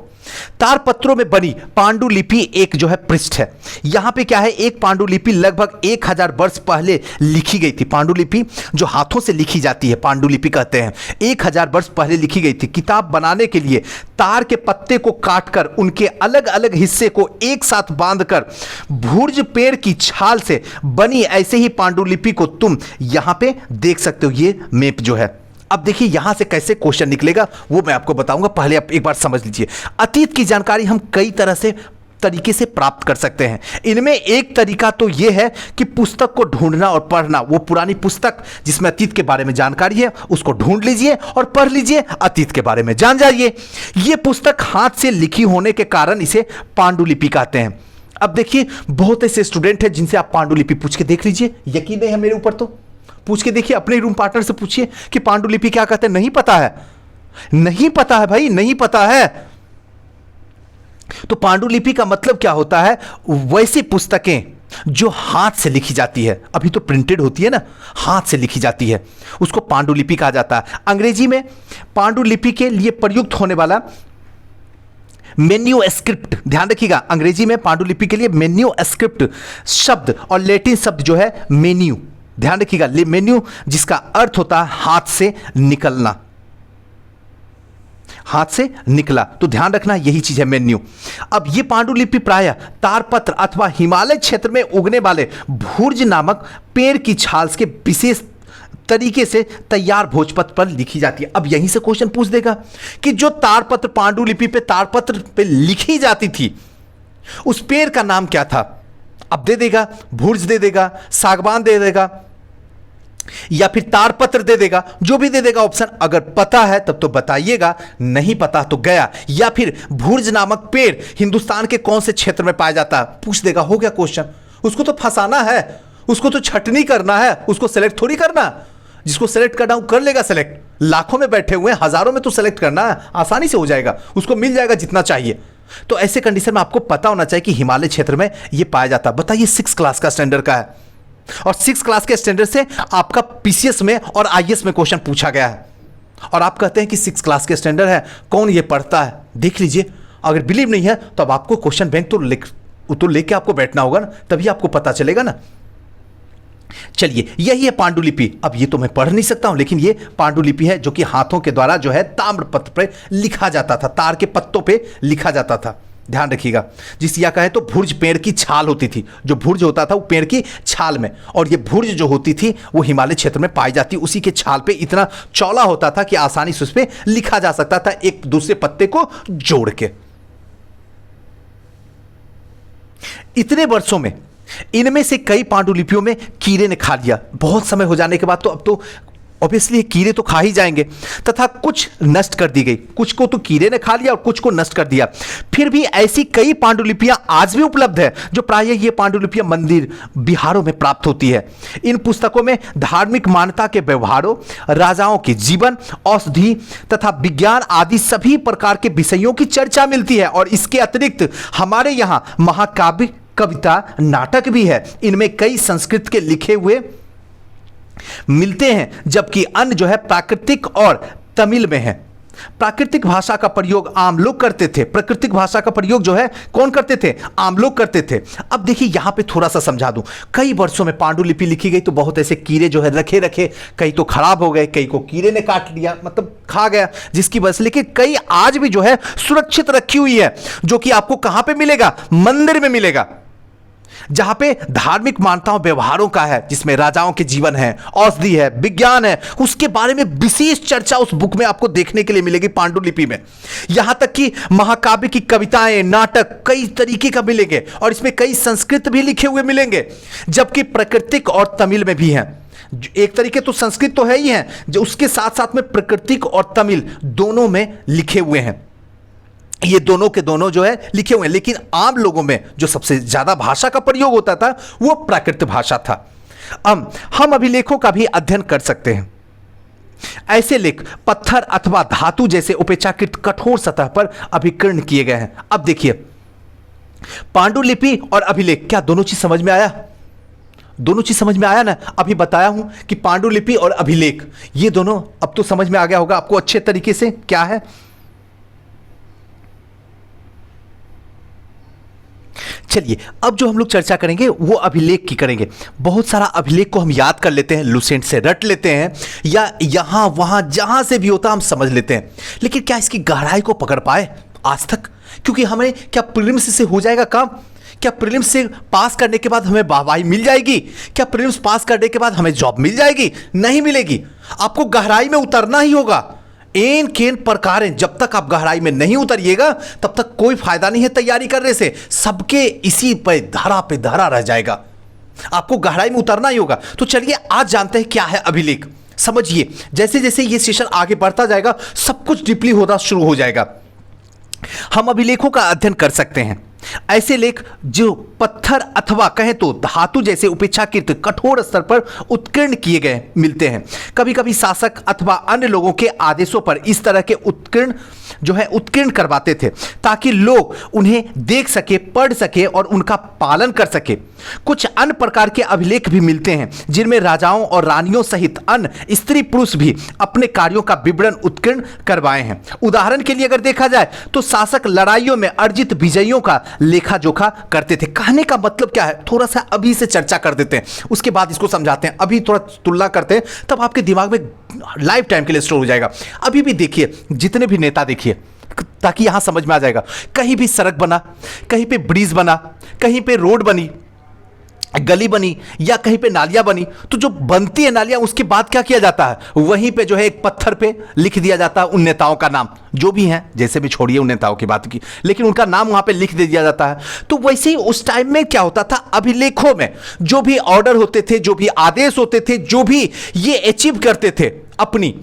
तारपत्रों में बनी पांडुलिपि एक जो है पृष्ठ है। यहां पे क्या है, एक पांडुलिपि लगभग 1000 वर्ष पहले लिखी गई थी। पांडुलिपि जो हाथों से लिखी जाती है पांडुलिपि कहते हैं, 1000 वर्ष पहले लिखी गई थी। किताब बनाने के लिए तार के पत्ते को काटकर उनके अलग अलग हिस्से को एक साथ बांधकर भुर्ज पेड़ की छाल से बनी ऐसे ही पांडुलिपि को तुम यहां पे देख सकते हो। ये मैप जो है, अब देखिए यहां से कैसे क्वेश्चन निकलेगा वो मैं आपको बताऊंगा। पहले आप एक बार समझ लीजिए, अतीत की जानकारी हम कई तरह से तरीके से प्राप्त कर सकते हैं। इनमें एक तरीका तो यह है कि पुस्तक को ढूंढना और पढ़ना। वो पुरानी पुस्तक जिसमें अतीत के बारे में जानकारी है उसको ढूंढ लीजिए और पढ़ लीजिए, अतीत के बारे में जान जाइए। यह पुस्तक हाथ से लिखी होने के कारण इसे पांडुलिपि कहते हैं। अब देखिए बहुत ऐसे स्टूडेंट हैं जिनसे आप पांडुलिपि पूछ के देख लीजिए, यकीन नहीं है मेरे ऊपर तो पूछ के देखिए, अपने रूम पार्टनर से पूछिए कि पांडुलिपि क्या कहते हैं। नहीं पता है, नहीं पता है भाई, नहीं पता है। तो पांडुलिपि का मतलब क्या होता है? वैसी पुस्तकें जो हाथ से लिखी जाती है, अभी तो प्रिंटेड होती है ना, हाथ से लिखी जाती है, उसको पांडुलिपि कहा जाता है। अंग्रेजी में पांडुलिपि के लिए प्रयुक्त होने वाला मेन्यूस्क्रिप्ट, ध्यान रखिएगा, अंग्रेजी में पांडुलिपि के लिए मेन्यूस्क्रिप्ट शब्द और लैटिन शब्द जो है मेन्यू, ध्यान रखिएगा, मेन्यू जिसका अर्थ होता है हाथ से निकलना, हाथ से निकला। तो ध्यान रखना यही चीज है मेन्यू। अब ये पांडुलिपि प्रायः तारपत्र अथवा हिमालय क्षेत्र में उगने वाले भुर्ज नामक पेड़ की छाल के विशेष तरीके से तैयार भोजपत्र पर लिखी जाती है। अब यहीं से क्वेश्चन पूछ देगा कि जो तारपत्र पांडुलिपि पे तारपत्र पे लिखी जाती थी उस पेड़ का नाम क्या था? अब दे देगा, भुर्ज दे देगा, सागवान दे देगा या फिर तारपत्र दे देगा, जो भी दे देगा ऑप्शन। अगर पता है तब तो बताइएगा, नहीं पता तो गया। या फिर भुर्ज नामक पेड़ हिंदुस्तान के कौन से क्षेत्र में पाया जाता है, पूछ देगा, हो गया क्वेश्चन। उसको तो फंसाना है, उसको तो छटनी करना है, उसको सेलेक्ट थोड़ी करना। जिसको सेलेक्ट करना वो कर लेगा सेलेक्ट, लाखों में बैठे हुए हैं, हजारों में तो सेलेक्ट करना है, आसानी से हो जाएगा, उसको मिल जाएगा जितना चाहिए। तो ऐसे कंडीशन में आपको पता होना चाहिए कि हिमालय क्षेत्र में ये पाया जाता है। बताइए 6 क्लास का स्टैंडर्ड का है और 6 क्लास के स्टैंडर्ड से आपका पीसीएस में और आईएएस में क्वेश्चन पूछा गया है और आप कहते हैं कि 6 क्लास के स्टैंडर्ड है, कौन ये पढ़ता है? देख लीजिए, अगर बिलीव नहीं है तो अब आपको क्वेश्चन बैंक तो लेके आपको बैठना होगा ना, तभी आपको पता चलेगा ना। चलिए, यही है पांडुलिपि। अब ये तो मैं पढ़ नहीं सकता हूं, लेकिन ये पांडुलिपि है जो कि हाथों के द्वारा जो है ताम्रपत्र पर लिखा जाता था, तार के पत्तों पे लिखा जाता था। ध्यान रखिएगा। जिस या कहे तो भुर्ज पेड़ की छाल होती थी, जो भुर्ज होता था वो पेड़ की छाल में, और ये भुर्ज जो होती थी वो हिमालय क्षेत्र में पाई जाती, उसी के छाल पे इतना चौड़ा होता था कि आसानी से उस पे लिखा जा सकता था एक दूसरे पत्ते को जोड़ के। इतने वर्षों में इनमें से कई पांडुलिपियों में कीड़े ने खा लिया। बहुत समय हो जाने के बाद तो अब तो ऑब्वियसली कीड़े तो खा ही जाएंगे, तथा कुछ नष्ट कर दी गई, कुछ को तो कीड़े ने खा लिया और कुछ को नष्ट कर दिया। फिर भी ऐसी कई पांडुलिपियां आज भी उपलब्ध है, जो प्रायः ये पांडुलिपियां मंदिर बिहारों में प्राप्त होती है। इन पुस्तकों में धार्मिक मान्यता के व्यवहारों, राजाओं के जीवन, औषधि तथा विज्ञान आदि सभी प्रकार के विषयों की चर्चा मिलती है। और इसके अतिरिक्त हमारे यहाँ महाकाव्य, कविता, नाटक भी है। इनमें कई संस्कृत के लिखे हुए मिलते हैं, जबकि अन्य जो है प्राकृतिक और तमिल में है। प्राकृतिक भाषा का प्रयोग आम लोग करते थे। प्राकृतिक भाषा का प्रयोग जो है कौन करते थे? आम लोग करते थे। अब देखिए यहां पे थोड़ा सा समझा दूं। कई वर्षों में पांडुलिपि लिखी गई तो बहुत ऐसे कीड़े जो है रखे रखे, कई तो खराब हो गए, कई को कीड़े ने काट लिया, मतलब खा गया, जिसकी वजह से। लेकिन कई आज भी जो है सुरक्षित रखी हुई है, जो कि आपको कहां पे मिलेगा? मंदिर में मिलेगा, जहां पे धार्मिक मान्यताओं व्यवहारों का है, जिसमें राजाओं के जीवन है, औषधि है, विज्ञान है, उसके बारे में विशेष चर्चा उस बुक में आपको देखने के लिए मिलेगी पांडुलिपि में। यहां तक कि महाकाव्य की कविताएं, नाटक कई तरीके का मिलेंगे, और इसमें कई संस्कृत भी लिखे हुए मिलेंगे, जबकि प्राकृतिक और तमिल में भी हैं। एक तरीके तो संस्कृत तो है ही है, जो उसके साथ साथ में प्राकृतिक और तमिल दोनों में लिखे हुए हैं। ये दोनों के दोनों जो है लिखे हुए हैं, लेकिन आम लोगों में जो सबसे ज्यादा भाषा का प्रयोग होता था वो प्राकृत भाषा था। हम अभिलेखों का भी अध्ययन कर सकते हैं। ऐसे लेख पत्थर अथवा धातु जैसे उपेक्षाकृत कठोर सतह पर अभिकीर्ण किए गए हैं। अब देखिए, पांडुलिपि और अभिलेख, क्या दोनों चीज समझ में आया? दोनों चीज समझ में आया ना? अभी बताया हूं कि पांडुलिपि और अभिलेख ये दोनों अब तो समझ में आ गया होगा आपको अच्छे तरीके से क्या है। चलिए अब जो हम लोग चर्चा करेंगे वो अभिलेख की करेंगे। बहुत सारा अभिलेख को हम याद कर लेते हैं, लुसेंट से रट लेते हैं, या यहां वहां जहां से भी होता हम समझ लेते हैं, लेकिन क्या इसकी गहराई को पकड़ पाए आज तक? क्योंकि हमें क्या प्रीलिम्स से हो जाएगा काम? क्या प्रीलिम्स से पास करने के बाद हमें वाहवाही मिल जाएगी? क्या प्रीलिम्स पास करने के बाद हमें जॉब मिल जाएगी? नहीं मिलेगी। आपको गहराई में उतरना ही होगा। एन केन प्रकार हैं, जब तक आप गहराई में नहीं उतरिएगा तब तक कोई फायदा नहीं है तैयारी करने से। सबके इसी पे धरा रह जाएगा। आपको गहराई में उतरना ही होगा। तो चलिए आज जानते हैं क्या है अभिलेख। समझिए, जैसे जैसे ये सेशन आगे बढ़ता जाएगा सब कुछ डीपली होना शुरू हो जाएगा। हम अभिलेखों का अध्ययन कर सकते हैं। ऐसे लेख जो पत्थर अथवा कहें तो धातु जैसे उपेक्षाकृत कठोर स्तर पर उत्कीर्ण किए गए मिलते हैं। कभी कभी शासक अथवा अन्य लोगों के आदेशों पर इस तरह के उत्कीर्ण करवाते थे, ताकि लोग उन्हें देख सके, पढ़ सके और उनका पालन कर सके। कुछ अन्य प्रकार के अभिलेख भी मिलते हैं, जिनमें राजाओं और रानियों सहित अन्य स्त्री पुरुष भी अपने कार्यों का विवरण उत्कीर्ण करवाए हैं। उदाहरण के लिए अगर देखा जाए तो शासक लड़ाइयों में अर्जित विजयों का लेखा जोखा करते थे। कहने का मतलब क्या है, थोड़ा सा अभी से चर्चा कर देते हैं, उसके बाद इसको समझाते हैं। अभी थोड़ा तुलना करते हैं, तब आपके दिमाग में लाइफ टाइम के लिए स्टोर हो जाएगा। अभी भी देखिए, जितने भी नेता देखिए, ताकि यहां समझ में आ जाएगा। कहीं भी सड़क बना, कहीं पे ब्रिज बना, कहीं पे रोड बनी, गली बनी, या कहीं पे नालियां बनी, तो जो बनती है नालियां उसके बाद क्या किया जाता है? वहीं पे जो है एक पत्थर पे लिख दिया जाता है उन नेताओं का नाम, जो भी हैं, जैसे भी छोड़िए उन नेताओं की बात की, लेकिन उनका नाम वहां पे लिख दिया जाता है। तो वैसे ही उस टाइम में क्या होता था, अभिलेखों में जो भी ऑर्डर होते थे, जो भी आदेश होते थे, जो भी ये अचीव करते थे अपनी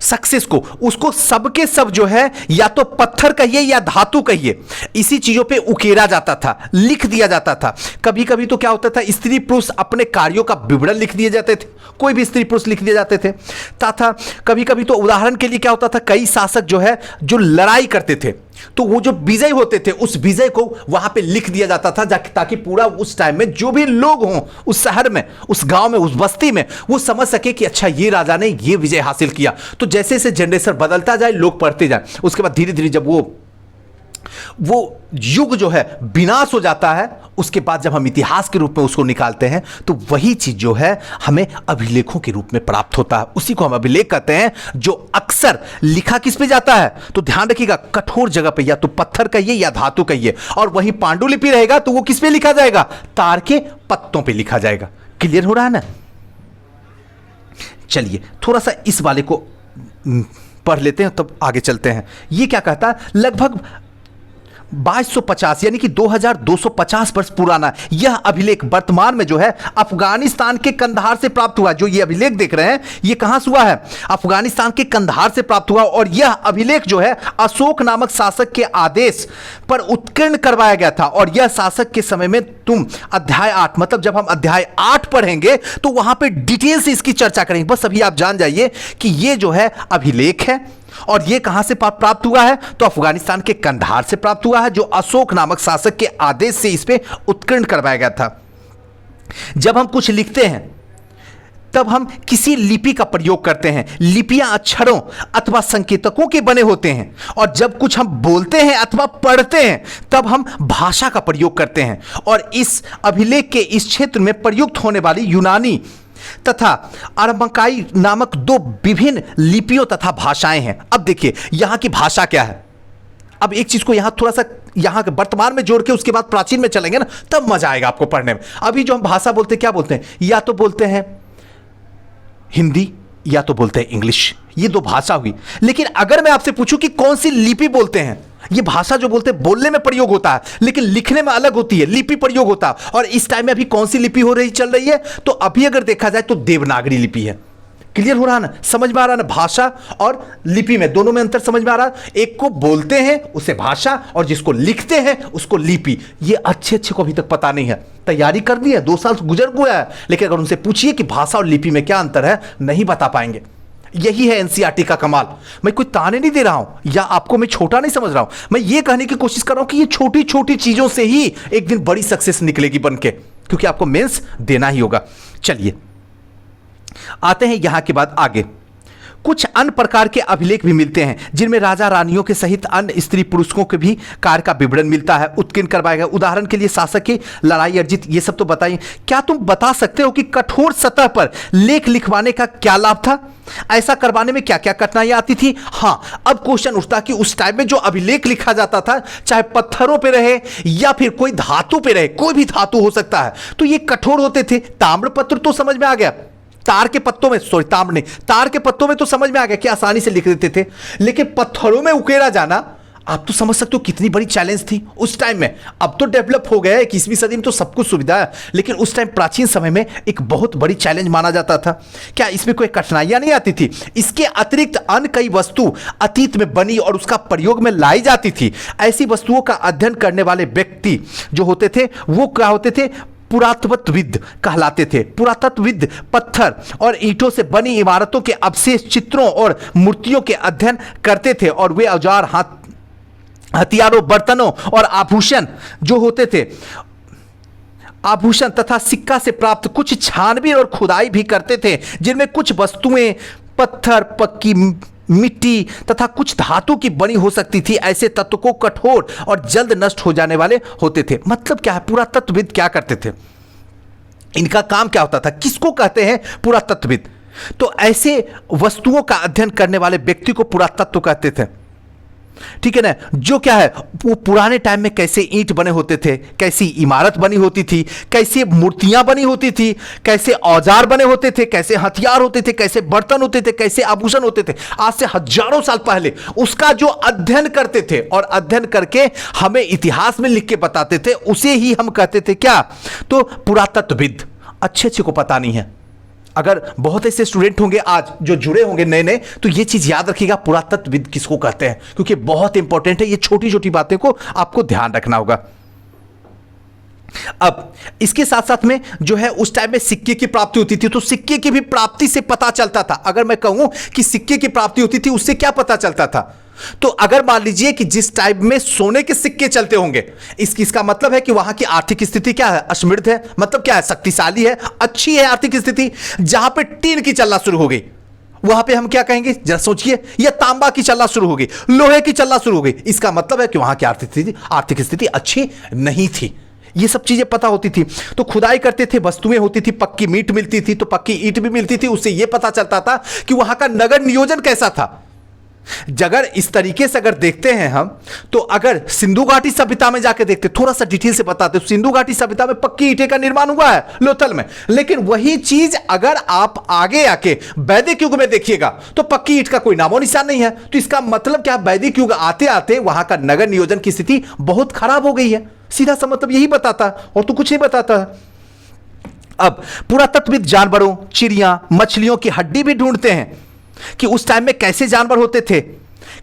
सक्सेस को, उसको सबके सब जो है या तो पत्थर कहिए या धातु कहिए, इसी चीजों पे उकेरा जाता था, लिख दिया जाता था। कभी कभी तो क्या होता था, स्त्री पुरुष अपने कार्यों का विवरण लिख दिए जाते थे, कोई भी स्त्री पुरुष लिख दिए जाते थे। तथा कभी कभी तो उदाहरण के लिए क्या होता था, कई शासक जो है जो लड़ाई करते थे, तो वो जो विजय होते थे उस विजय को वहां पे लिख दिया जाता था, ताकि पूरा उस टाइम में जो भी लोग हों उस शहर में, उस गांव में, उस बस्ती में, वो समझ सके कि अच्छा ये राजा ने ये विजय हासिल किया। तो जैसे जैसे जनरेशन बदलता जाए, लोग पढ़ते जाए, उसके बाद धीरे धीरे जब वो वो युग जो है विनाश हो जाता है, उसके बाद जब हम इतिहास के रूप में उसको निकालते हैं तो वही चीज जो है हमें अभिलेखों के रूप में प्राप्त होता है। उसी को हम अभिलेख कहते हैं, जो अक्सर लिखा किस पे जाता है, तो ध्यान रखिएगा कठोर जगह पे, या तो पत्थर कहिए या धातु कहिए। और वही पांडुलिपि रहेगा तो वो किस पे लिखा जाएगा, तार के पत्तों पे लिखा जाएगा। क्लियर हो रहा है ना? चलिए थोड़ा सा इस वाले को पढ़ लेते हैं तब आगे चलते हैं। ये क्या कहता है, लगभग 2250 यानी कि 2250 वर्ष पुराना यह अभिलेख वर्तमान में जो है अफगानिस्तान के कंधार से प्राप्त हुआ। जो ये अभिलेख देख रहे हैं ये कहां से हुआ है, अफगानिस्तान के कंधार से प्राप्त हुआ। और यह अभिलेख जो है अशोक नामक शासक के आदेश पर उत्कीर्ण करवाया गया था। और यह शासक के समय में तुम अध्याय 8, मतलब जब हम अध्याय 8 पढ़ेंगे तो वहां पे डिटेल से इसकी चर्चा करेंगे। बस अभी आप जान जाइए कि ये जो है अभिलेख है और ये कहां से प्राप्त हुआ है, तो अफगानिस्तान के कंधार से प्राप्त हुआ है, जो अशोक नामक शासक के आदेश से इस पे उत्कीर्ण करवाया गया था। जब हम कुछ लिखते हैं तब हम किसी लिपि का प्रयोग करते हैं। लिपियां अक्षरों अथवा संकेतकों के बने होते हैं। और जब कुछ हम बोलते हैं अथवा पढ़ते हैं तब हम भाषा का प्रयोग करते हैं। और इस अभिलेख के इस क्षेत्र में प्रयुक्त होने वाली यूनानी तथा अरमकाई नामक दो विभिन्न लिपियों तथा भाषाएं हैं। अब देखिए यहां की भाषा क्या है। अब एक चीज को यहां थोड़ा सा यहां के वर्तमान में जोड़ के उसके बाद प्राचीन में चलेंगे ना, तब मजा आएगा आपको पढ़ने में। अभी जो हम भाषा बोलते हैं क्या बोलते हैं, या तो बोलते हैं हिंदी या तो बोलते हैं इंग्लिश, ये दो भाषा हुई। लेकिन अगर मैं आपसे पूछूं कि कौन सी लिपि बोलते हैं, ये भाषा जो बोलते हैं बोलने में प्रयोग होता है लेकिन लिखने में अलग होती है, लिपि प्रयोग होता है। और इस टाइम में अभी कौन सी लिपि हो रही चल रही है, तो अभी अगर देखा जाए तो देवनागरी लिपि है। क्लियर हो रहा है ना, समझ में आ रहा है ना, भाषा और लिपि में दोनों में अंतर समझ में आ रहा है। एक को बोलते हैं उसे भाषा और जिसको लिखते हैं उसको लिपि। ये अच्छे को अभी तक पता नहीं है, तैयारी कर दी है, 2 साल गुजर गया है, लेकिन अगर उनसे पूछिए कि भाषा और लिपि में क्या अंतर है, नहीं बता पाएंगे। यही है एनसीईआरटी का कमाल। मैं कोई ताने नहीं दे रहा हूं या आपको मैं छोटा नहीं समझ रहा हूं, मैं ये कहने की कोशिश कर रहा हूं कि ये छोटी छोटी चीजों से ही एक दिन बड़ी सक्सेस निकलेगी बनके, क्योंकि आपको मेंस देना ही होगा। चलिए आते हैं यहां के बाद आगे। कुछ अन्य प्रकार के अभिलेख भी मिलते हैं जिनमें राजा रानियों के सहित अन्य स्त्री पुरुषों के भी कार्य का विवरण मिलता है, उत्कीर्ण करवाया गया। उदाहरण के लिए शासक की लड़ाई अर्जित, ये सब तो बताइए। क्या तुम बता सकते हो कि कठोर सतह पर लेख लिखवाने का क्या लाभ था, ऐसा करवाने में क्या क्या कठिनाइयां आती थी। हां, अब क्वेश्चन उठता कि उस टाइम में जो अभिलेख लिखा जाता था, चाहे पत्थरों पे रहे या फिर कोई धातु पे रहे, कोई भी धातु हो सकता है, तो ये कठोर होते थे। ताम्रपत्र तो समझ में आ गया, तार के पत्तों में, सॉरी ताम्र नहीं, तार के पत्तों में तो समझ में आ गया कि आसानी से लिख देते थे, लेकिन पत्थरों में उकेरा जाना, आप तो समझ सकते हो कितनी बड़ी चैलेंज थी उस टाइम में। अब तो डेवलप हो गया है, 21वीं सदी में तो सब कुछ सुविधा है, लेकिन उस टाइम प्राचीन समय में एक बहुत बड़ी चैलेंज माना जाता था। क्या इसमें कोई कठिनाइयां नहीं आती थी? इसके अतिरिक्त अन्य कई वस्तु अतीत में बनी और उसका प्रयोग में लाई जाती थी। ऐसी वस्तुओं का अध्ययन करने वाले व्यक्ति जो होते थे वो क्या होते थे, पुरातत्वविद कहलाते थे। पुरातत्वविद पत्थर और ईंटों से बनी इमारतों के अवशेष, चित्रों और मूर्तियों के अध्ययन करते थे। और वे औजार, हथियारों, बर्तनों और आभूषण जो होते थे, आभूषण तथा सिक्का से प्राप्त कुछ छानबीन और खुदाई भी करते थे, जिनमें कुछ वस्तुएं पत्थर, पक्की मिट्टी तथा कुछ धातु की बनी हो सकती थी। ऐसे तत्व को कठोर और जल्द नष्ट हो जाने वाले होते थे। मतलब क्या है, पुरातत्वविद क्या करते थे, इनका काम क्या होता था, किसको कहते हैं पुरातत्वविद? तो ऐसे वस्तुओं का अध्ययन करने वाले व्यक्ति को पुरातत्व कहते थे। ठीक है ना, जो क्या है, वो पुराने टाइम में कैसे ईंट बने होते थे, कैसी इमारत बनी होती थी, कैसे मूर्तियां बनी होती थी, कैसे औजार बने होते थे, कैसे हथियार होते थे, कैसे बर्तन होते थे, कैसे आभूषण होते थे, आज से हजारों साल पहले उसका जो अध्ययन करते थे और अध्ययन करके हमें इतिहास में लिख के बताते थे, उसे ही हम कहते थे क्या, तो पुरातत्वविद। अच्छे को पता नहीं है, अगर बहुत ऐसे स्टूडेंट होंगे आज जो जुड़े होंगे नए नए, तो ये चीज याद रखिएगा पुरातत्वविद किसको कहते हैं, क्योंकि बहुत इंपॉर्टेंट है। ये छोटी छोटी बातें को आपको ध्यान रखना होगा। अब इसके साथ साथ में जो है उस टाइम में सिक्के की प्राप्ति होती थी, तो सिक्के की भी प्राप्ति से पता चलता था। अगर मैं कहूं कि सिक्के की प्राप्ति होती थी, उससे क्या पता चलता था, तो अगर मान लीजिए कि जिस टाइम में सोने के सिक्के चलते होंगे, इसका मतलब है कि वहां की आर्थिक स्थिति क्या है, समृद्ध है, मतलब क्या है, शक्तिशाली है, अच्छी है आर्थिक स्थिति। जहां पे टीन की चलना शुरू हो गई, वहां पे हम क्या कहेंगे, जरा सोचिए, यह तांबा की चलना शुरू हो गई, लोहे की चलना शुरू हो गई, इसका मतलब है कि वहां की आर्थिक स्थिति अच्छी नहीं थी। ये सब चीजें पता होती थी। तो खुदाई करते थे, वस्तुएं होती थी, पक्की मीट मिलती थी तो पक्की ईंट भी मिलती थी, उससे यह पता चलता था कि वहां का नगर नियोजन कैसा था। अगर इस तरीके से अगर देखते हैं हम, तो अगर सिंधु घाटी सभ्यता में जाकर देखते, थोड़ा सा डिटेल से बताते, तो सिंधु घाटी सभ्यता में पक्की ईंटें का निर्माण हुआ है लोथल में। लेकिन वही चीज अगर आप आगे आके वैदिक युग में देखिएगा तो पक्की ईंट का कोई नामो निशान नहीं है। तो इसका मतलब क्या, वैदिक युग आते आते वहां का नगर नियोजन की स्थिति बहुत खराब हो गई है। सीधा सा मतलब यही बताता, और तो कुछ नहीं बताता। अब पुरातत्वविद जानवरों, चिड़िया, मछलियों की हड्डी भी ढूंढते हैं कि उस टाइम में कैसे जानवर होते थे,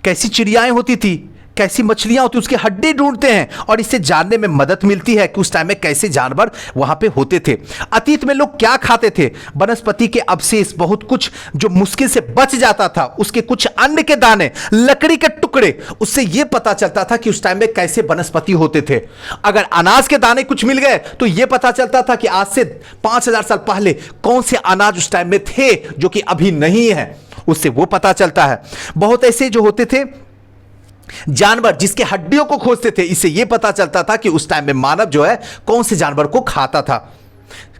कैसी चिड़ियाएं होती थी, कैसी मछलियां होती, उसकी हड्डी ढूंढते हैं और इससे जानने में मदद मिलती है कि उस टाइम में कैसे जानवर वहां पे होते थे। अतीत में लोग क्या खाते थे, वनस्पति के अवशेष, बहुत कुछ जो मुश्किल से बच जाता था, उसके कुछ अन्न के दाने, लकड़ी के टुकड़े, उससे यह पता चलता था कि उस टाइम में कैसे वनस्पति होते थे। अगर अनाज के दाने कुछ मिल गए तो यह पता चलता था कि आज से 5000 साल पहले कौन से अनाज उस टाइम में थे जो कि अभी नहीं है, उससे वो पता चलता है। बहुत ऐसे जो होते थे जानवर जिसके हड्डियों को खोजते थे, इससे यह पता चलता था कि उस टाइम में मानव जो है कौन से जानवर को खाता था।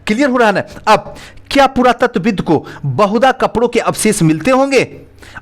क्लियर हो रहा है ना। अब क्या पुरातत्वविद को बहुधा कपड़ों के अवशेष मिलते होंगे।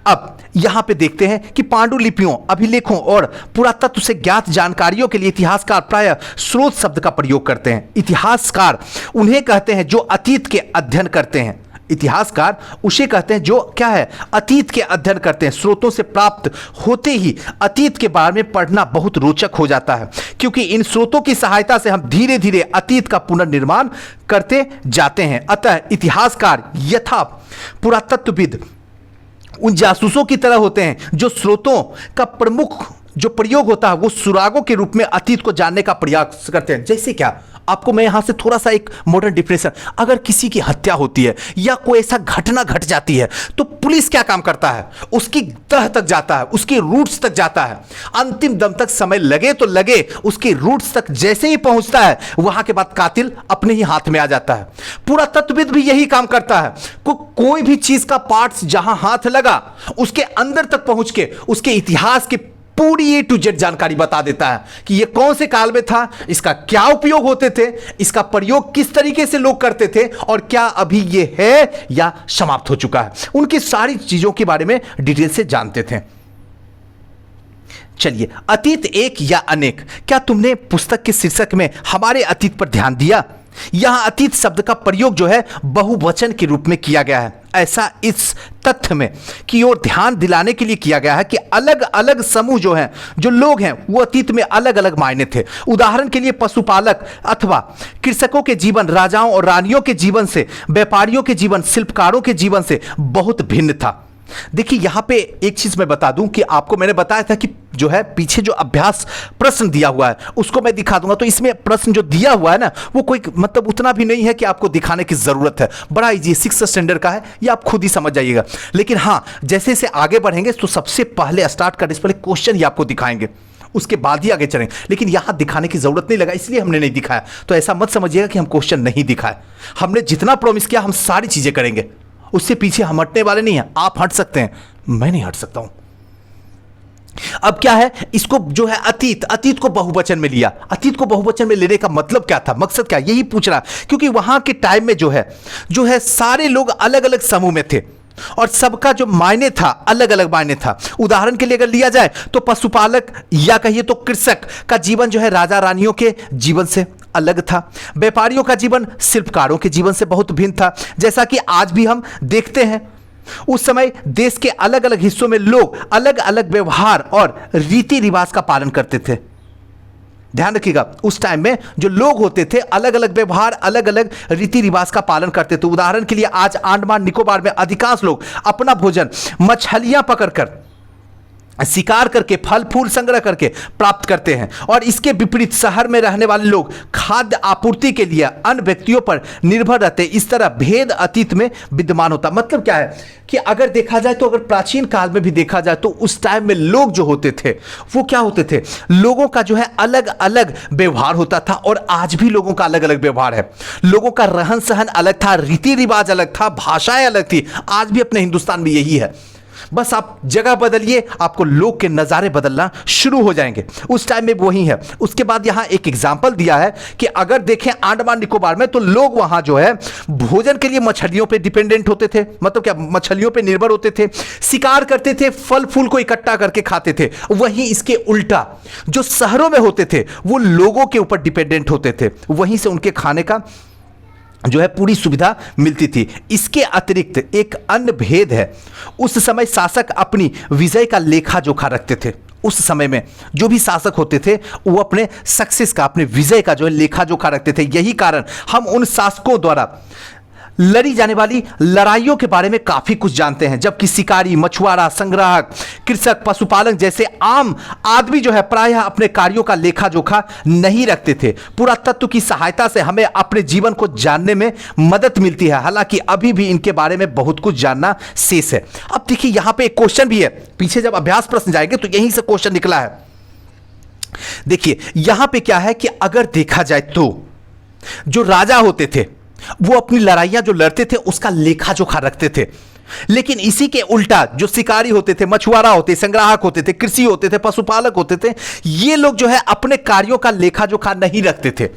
अब यहां पे देखते हैं कि पांडुलिपियों, अभिलेखों और पुरातत्व से ज्ञात जानकारियों के लिए इतिहासकार प्रायः स्रोत शब्द का प्रयोग करते हैं। इतिहासकार उन्हें कहते हैं जो अतीत के अध्ययन करते हैं। इतिहासकार उसे कहते हैं जो क्या है, अतीत के अध्ययन करते हैं। स्रोतों से प्राप्त होते ही अतीत के बारे में पढ़ना बहुत रोचक हो जाता है, क्योंकि इन स्रोतों की सहायता से हम धीरे धीरे अतीत का पुनर्निर्माण करते जाते हैं। अतः इतिहासकार यथा पुरातत्वविद उन जासूसों की तरह होते हैं जो स्रोतों का प्रमुख जो प्रयोग होता है वो सुरागों के रूप में अतीत को जानने का प्रयास करते हैं। जैसे क्या, आपको मैं यहां से थोड़ा सा एक मॉडर्न डिफरेंस, अगर किसी की हत्या होती है या कोई ऐसा घटना घट जाती है तो पुलिस क्या काम करता है, उसकी तह तक जाता है, उसकी रूट्स तक जाता है, अंतिम दम तक समय लगे तो लगे, उसकी रूट्स तक जैसे ही पहुंचता है वहां के बाद कातिल अपने ही हाथ में आ जाता है। पुरातत्वविद भी यही काम करता है। कोई भी चीज का पार्ट्स जहां हाथ लगा उसके अंदर तक पहुंच के उसके इतिहास की पूरी ए टू जेड जानकारी बता देता है कि यह कौन से काल में था, इसका क्या उपयोग होते थे, इसका प्रयोग किस तरीके से लोग करते थे और क्या अभी यह है या समाप्त हो चुका है। उनकी सारी चीजों के बारे में डिटेल से जानते थे। चलिए, अतीत एक या अनेक, क्या तुमने पुस्तक के शीर्षक में हमारे अतीत पर ध्यान दिया। यहां अतीत शब्द का प्रयोग जो है बहुवचन के रूप में किया गया है। ऐसा इस तथ्य में की ओर ध्यान दिलाने के लिए किया गया है कि अलग अलग समूह जो हैं, जो लोग हैं, वो अतीत में अलग अलग मायने थे। उदाहरण के लिए पशुपालक अथवा कृषकों के जीवन राजाओं और रानियों के जीवन से, व्यापारियों के जीवन शिल्पकारों के जीवन से बहुत भिन्न था। देखिए, यहां पे एक चीज मैं बता दूं कि आपको मैंने बताया था कि जो है पीछे जो अभ्यास प्रश्न दिया हुआ है उसको मैं दिखा दूंगा। तो इसमें प्रश्न जो दिया हुआ है ना, वो कोई मतलब उतना भी नहीं है कि आपको दिखाने की जरूरत है। बड़ा इजी, 6th स्टैंडर्ड का है, ये आप खुद ही समझ जाइएगा। लेकिन हाँ, जैसे जैसे आगे बढ़ेंगे तो सबसे पहले स्टार्ट करने से पहले क्वेश्चन ही आपको दिखाएंगे, उसके बाद ही आगे चलेंगे। लेकिन यहां दिखाने की जरूरत नहीं लगा, इसलिए हमने नहीं दिखाया। तो ऐसा मत समझिएगा कि हम क्वेश्चन नहीं दिखाए। हमने जितना प्रॉमिस किया हम सारी चीजें करेंगे, उससे पीछे हम हटने वाले नहीं हैं। आप हट सकते हैं, मैं नहीं हट सकता हूं। अब क्या है, इसको जो है अतीत को बहुवचन में लिया। अतीत को बहुवचन में लेने का मतलब क्या था, मकसद क्या, यही पूछ रहा, क्योंकि वहां के टाइम में जो है सारे लोग अलग अलग समूह में थे और सबका जो मायने था अलग अलग मायने था। उदाहरण के लिए अगर लिया जाए तो पशुपालक या कहिए तो कृषक का जीवन जो है राजा रानियों के जीवन से अलग था। व्यापारियों का जीवन शिल्पकारों के जीवन से बहुत भिन्न था। जैसा कि आज भी हम देखते हैं, उस समय देश के अलग अलग हिस्सों में लोग अलग अलग व्यवहार और रीति रिवाज का पालन करते थे। ध्यान रखिएगा, उस टाइम में जो लोग होते थे अलग अलग व्यवहार, अलग अलग रीति रिवाज का पालन करते थे। उदाहरण के लिए आज अंडमान निकोबार में अधिकांश लोग अपना भोजन मछलियां पकड़कर शिकार करके फल फूल संग्रह करके प्राप्त करते हैं। और इसके विपरीत शहर में रहने वाले लोग खाद्य आपूर्ति के लिए अन्य व्यक्तियों पर निर्भर रहते। इस तरह भेद अतीत में विद्यमान होता। मतलब क्या है कि अगर देखा जाए तो, अगर प्राचीन काल में भी देखा जाए तो उस टाइम में लोग जो होते थे वो क्या होते थे, लोगों का जो है अलग अलग व्यवहार होता था। और आज भी लोगों का अलग अलग व्यवहार है। लोगों का रहन सहन अलग था, रीति रिवाज अलग था, भाषाएं अलग थी। आज भी अपने हिंदुस्तान में यही है। बस आप जगह बदलिए, आपको लोग के नज़ारे बदलना शुरू हो जाएंगे। उस टाइम में वही है। उसके बाद यहां एक एग्जाम्पल दिया है कि अगर देखें अंडमान निकोबार में, तो लोग वहां जो है भोजन के लिए मछलियों पे डिपेंडेंट होते थे। मतलब क्या, मछलियों पे निर्भर होते थे, शिकार करते थे, फल फूल को इकट्ठा करके खाते थे। वहीं इसके उल्टा जो शहरों में होते थे वो लोगों के ऊपर डिपेंडेंट होते थे, वहीं से उनके खाने का जो है पूरी सुविधा मिलती थी। इसके अतिरिक्त एक अन्य भेद है, उस समय शासक अपनी विजय का लेखा जोखा रखते थे। उस समय में जो भी शासक होते थे वो अपने सक्सेस का, अपने विजय का जो है लेखा जोखा रखते थे। यही कारण हम उन शासकों द्वारा लड़ी जाने वाली लड़ाइयों के बारे में काफी कुछ जानते हैं। जबकि शिकारी, मछुआरा, संग्राहक, कृषक, पशुपालक जैसे आम आदमी जो है प्रायः अपने कार्यों का लेखा जोखा नहीं रखते थे। पुरातत्व की सहायता से हमें अपने जीवन को जानने में मदद मिलती है। हालांकि अभी भी इनके बारे में बहुत कुछ जानना शेष है। अब देखिए यहां पे एक क्वेश्चन भी है, पीछे जब अभ्यास प्रश्न जाएंगे तो यहीं से क्वेश्चन निकला है। देखिए यहां पे क्या है कि अगर देखा जाए तो जो राजा होते थे वो अपनी लड़ाइयां जो लड़ते थे उसका लेखा जोखा रखते थे। लेकिन इसी के उल्टा जो शिकारी होते थे, मछुआरा होते, संग्राहक होते थे, कृषि होते थे, पशुपालक होते थे, ये लोग जो है अपने कार्यों का लेखा जोखा नहीं रखते थे।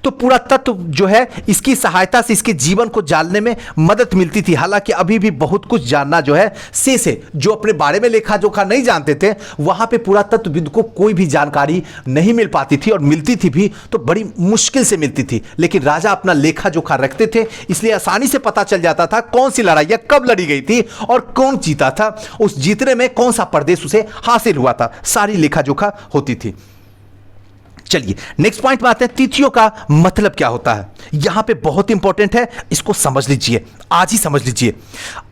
तो पुरातत्व जो है इसकी सहायता से इसके जीवन को जानने में मदद मिलती थी। हालांकि अभी भी बहुत कुछ जानना जो है शेष है। जो अपने बारे में लेखा जोखा नहीं जानते थे वहां पे पुरातत्वविद को कोई भी जानकारी नहीं मिल पाती थी, और मिलती थी भी तो बड़ी मुश्किल से मिलती थी। लेकिन राजा अपना लेखा जोखा रखते थे, इसलिए आसानी से पता चल जाता था कौन सी लड़ाइयां कब लड़ी गई थी और कौन जीता था, उस जीतने में कौन सा प्रदेश उसे हासिल हुआ था। सारी लेखा जोखा होती थी। चलिए नेक्स्ट पॉइंट में आते हैं, तिथियों का मतलब क्या होता है। यहां पे बहुत इंपॉर्टेंट है, इसको समझ लीजिए, आज ही समझ लीजिए।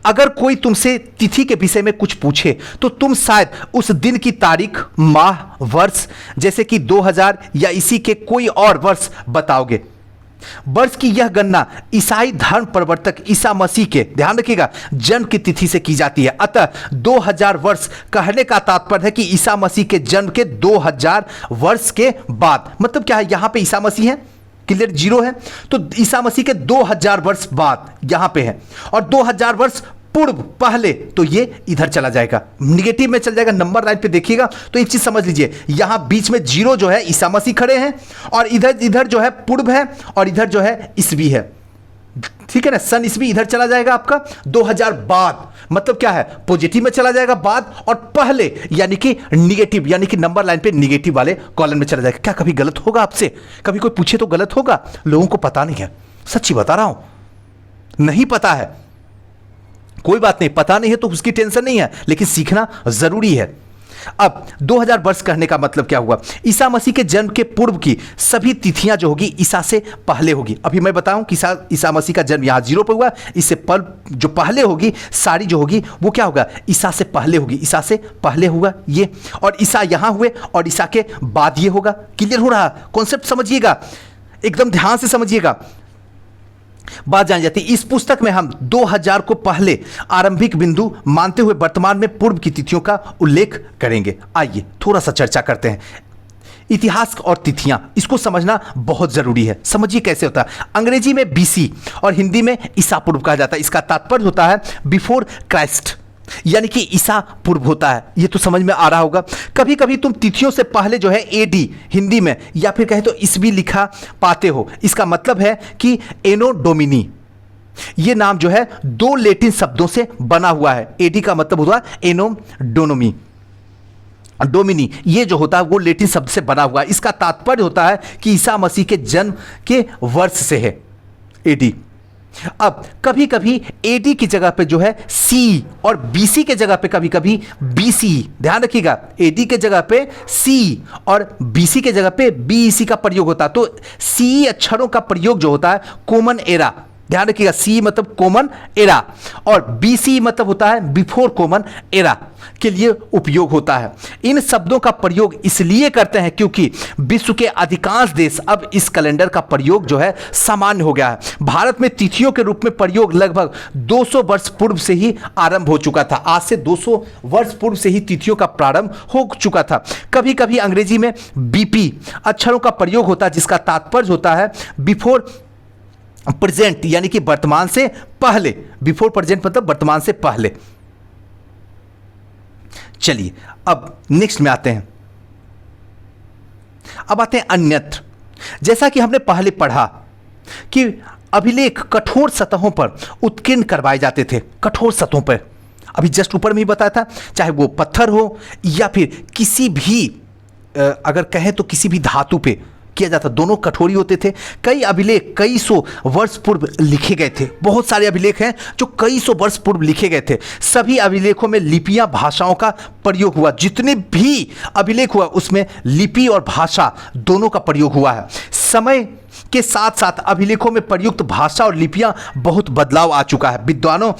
अगर कोई तुमसे तिथि के विषय में कुछ पूछे तो तुम शायद उस दिन की तारीख, माह, वर्ष, जैसे कि 2000 या इसी के कोई और वर्ष बताओगे। वर्ष की यह गणना ईसाई धर्म प्रवर्तक ईसा मसीह के, ध्यान रखिएगा, जन्म की तिथि से की जाती है। अतः 2000 वर्ष कहने का तात्पर्य है कि ईसा मसीह के जन्म के 2000 वर्ष के बाद। मतलब क्या है, यहां पे ईसा मसीह है, क्लियर, जीरो है, तो ईसा मसीह के 2000 वर्ष बाद यहां पे है। और 2000 वर्ष पूर्व पहले तो ये इधर चला जाएगा, निगेटिव में चल जाएगा। नंबर लाइन पे देखिएगा तो एक चीज समझ लीजिए, यहां बीच में जीरो जो है ईसा मसीह खड़े हैं, और इधर इधर जो है पूर्व है, और इधर जो है ईसवी है। ठीक है ना, सन ईसवी इधर चला जाएगा आपका 2000 बाद। मतलब क्या है, पॉजिटिव में चला जाएगा बाद, और पहले यानी कि निगेटिव, यानी कि नंबर लाइन पे निगेटिव वाले कॉलम में चला जाएगा। क्या कभी गलत होगा आपसे? कभी कोई पूछे तो गलत होगा? लोगों को पता नहीं है, सच्ची बता रहा हूं, नहीं पता है, कोई बात नहीं, पता नहीं है तो उसकी टेंशन नहीं है, लेकिन सीखना जरूरी है। अब 2000 वर्ष कहने का मतलब क्या हुआ, ईसा मसीह के जन्म के पूर्व की सभी तिथियां जो होगी ईसा से पहले होगी। अभी मैं बताऊं कि ईसा मसीह का जन्म यहां जीरो पर हुआ, इससे जो पहले होगी सारी जो होगी वो क्या होगा, ईसा से पहले होगी। ईसा से पहले हुआ ये, और ईसा यहां हुए, और ईसा के बाद ये होगा। क्लियर हो रहा, कॉन्सेप्ट समझिएगा, एकदम ध्यान से समझिएगा, बात जान जाती। इस पुस्तक में हम 2000 को पहले आरंभिक बिंदु मानते हुए वर्तमान में पूर्व की तिथियों का उल्लेख करेंगे। आइए थोड़ा सा चर्चा करते हैं। इतिहास और तिथियां, इसको समझना बहुत जरूरी है। समझिए कैसे होता है। अंग्रेजी में बीसी और हिंदी में ईसा पूर्व कहा जाता है। इसका तात्पर्य होता है बिफोर क्राइस्ट, यानी कि ईसा पूर्व होता है। ये तो समझ में आ रहा होगा। कभी कभी तुम तिथियों से पहले जो है एडी हिंदी में, या फिर कहे तो ईसवी लिखा पाते हो। इसका मतलब है कि एनो डोमिनी, ये नाम जो है दो लैटिन शब्दों से बना हुआ है। एडी का मतलब होता है एनो डोनोमी, डोमिनी ये जो होता है वो लैटिन शब्द से बना हुआ है। इसका तात्पर्य होता है कि ईसा मसीह के जन्म के वर्ष से है एडी। अब कभी कभी एडी की जगह पे जो है सी, और बीसी के जगह पे कभी कभी बीसी, ध्यान रखिएगा, एडी के जगह पे सी और बीसी के जगह पे बीसी का प्रयोग होता है। तो सी अक्षरों का प्रयोग जो होता है कॉमन एरा, ध्यान रखिएगा, सी मतलब कॉमन एरा और बीसी मतलब होता है बिफोर कॉमन एरा के लिए उपयोग होता है। इन शब्दों का प्रयोग इसलिए करते हैं क्योंकि विश्व के अधिकांश देश अब इस कैलेंडर का प्रयोग जो है सामान्य हो गया है। भारत में तिथियों के रूप में प्रयोग लगभग 200 वर्ष पूर्व से ही आरंभ हो चुका था। आज से 200 वर्ष पूर्व से ही तिथियों का प्रारंभ हो चुका था। कभी कभी अंग्रेजी में बीपी अक्षरों का प्रयोग होता है जिसका तात्पर्य होता है बिफोर प्रेजेंट, यानी कि वर्तमान से पहले। बिफोर प्रेजेंट मतलब वर्तमान से पहले। चलिए अब नेक्स्ट में आते हैं। अब आते हैं अन्यत्र। जैसा कि हमने पहले पढ़ा कि अभिलेख कठोर सतहों पर उत्कीर्ण करवाए जाते थे। कठोर सतहों पर, अभी जस्ट ऊपर में ही बताया था, चाहे वो पत्थर हो या फिर किसी भी अगर कहें तो किसी भी धातु पे किया जाता, दोनों कठोरी होते थे। कई अभिलेख कई सौ वर्ष पूर्व लिखे गए थे। बहुत सारे अभिलेख हैं जो कई सौ वर्ष पूर्व लिखे गए थे। सभी अभिलेखों में लिपियां भाषाओं का प्रयोग हुआ। जितने भी अभिलेख हुआ उसमें लिपि और भाषा दोनों का प्रयोग हुआ है। समय के साथ साथ अभिलेखों में प्रयुक्त भाषा और लिपियां बहुत बदलाव आ चुका है। विद्वानों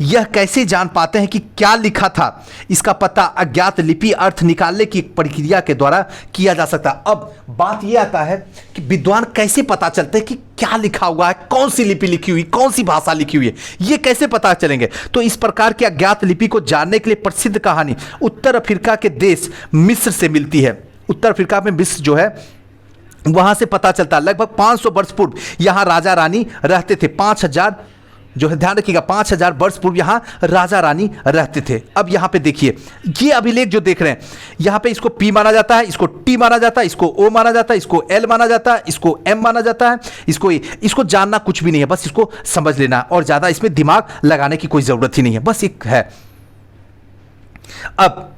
यह कैसे जान पाते हैं कि क्या लिखा था? इसका पता अज्ञात लिपि अर्थ निकालने की प्रक्रिया के द्वारा किया जा सकता है। अब बात यह आता है कि विद्वान कैसे पता चलते हैं कि क्या लिखा हुआ है, कौन सी लिपि लिखी हुई, कौन सी भाषा लिखी हुई है, ये कैसे पता चलेंगे? तो इस प्रकार की अज्ञात लिपि को जानने के लिए प्रसिद्ध कहानी उत्तर अफ्रीका के देश मिस्र से मिलती है। उत्तर अफ्रीका में मिस्र जो है वहां से पता चलता है। लगभग 500 वर्ष पूर्व यहां राजा रानी रहते थे। 5000 जो है, ध्यान रखिएगा, 5000 वर्ष पूर्व यहां राजा रानी रहते थे। अब यहां पे देखिए, ये अभिलेख जो देख रहे हैं, यहां पे इसको पी माना जाता है, इसको टी माना जाता है, इसको ओ माना जाता है, इसको एल माना जाता है, इसको एम माना जाता है, इसको जानना कुछ भी नहीं है, बस इसको समझ लेना है और ज्यादा इसमें दिमाग लगाने की कोई जरूरत ही नहीं है, बस एक है। अब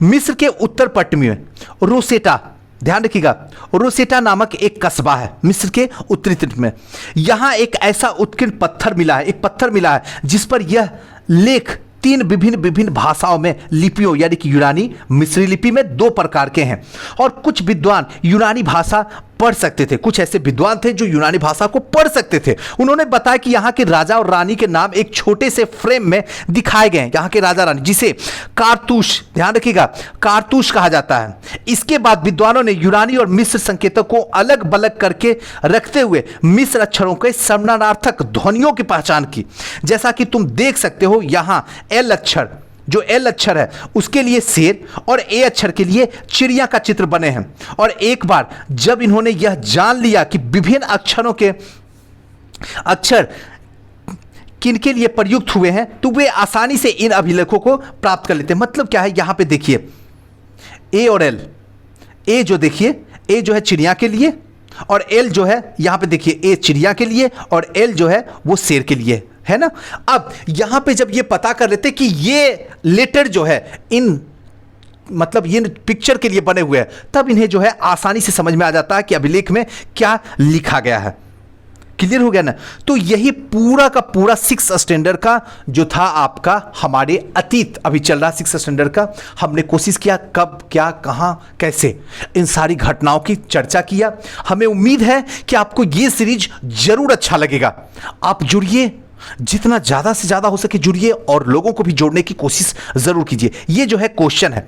मिस्र के उत्तर पट्टी में रोसेटा, ध्यान रखिएगा, रोसेटा नामक एक कस्बा है मिस्र के उत्तरी तट में। यहां एक ऐसा उत्कीर्ण पत्थर मिला है, एक पत्थर मिला है जिस पर यह लेख 3 विभिन्न भाषाओं में लिपियों, यानी कि यूनानी मिस्री लिपि में 2 प्रकार के हैं। और कुछ विद्वान यूनानी भाषा पढ़ सकते थे। कुछ ऐसे विद्वान थे जो यूनानी भाषा को पढ़ सकते थे। उन्होंने बताया कि यहाँ के राजा और रानी के नाम एक छोटे से फ्रेम में दिखाए गए हैं। यहाँ के राजा रानी, जिसे कारतूस, ध्यान रखिएगा, कारतूस कहा जाता है। इसके बाद विद्वानों ने यूनानी और मिस्र संकेतों को अलग बलग करके रखते हुए मिस्र अक्षरों के समानार्थक ध्वनियों की पहचान की। जैसा कि तुम देख सकते हो, यहाँ एल अक्षर, जो एल अक्षर है उसके लिए शेर और ए अक्षर के लिए चिड़िया का चित्र बने हैं। और एक बार जब इन्होंने यह जान लिया कि विभिन्न अक्षरों के अक्षर किनके लिए प्रयुक्त हुए हैं, तो वे आसानी से इन अभिलेखों को प्राप्त कर लेते हैं। मतलब क्या है, यहां पे देखिए ए और एल, ए जो देखिए, ए जो है चिड़िया के लिए और एल जो है यहां पे देखिए ए चिड़िया के लिए और एल जो है वो शेर के लिए है ना। अब यहां पे जब ये पता कर लेते कि ये लेटर जो है इन मतलब ये पिक्चर के लिए बने हुए हैं, तब इन्हें जो है आसानी से समझ में आ जाता है कि अभिलेख में क्या लिखा गया है। क्लियर हो गया ना। तो यही पूरा का पूरा 6th स्टैंडर्ड का जो था आपका, हमारे अतीत अभी चल रहा 6th स्टैंडर्ड का, हमने कोशिश किया कब क्या कहां कैसे इन सारी घटनाओं की चर्चा किया। हमें उम्मीद है कि आपको ये सीरीज जरूर अच्छा लगेगा। आप जुड़िए, जितना ज़्यादा से ज़्यादा हो सके जुड़िए और लोगों को भी जोड़ने की कोशिश ज़रूर कीजिए। ये जो है क्वेश्चन है,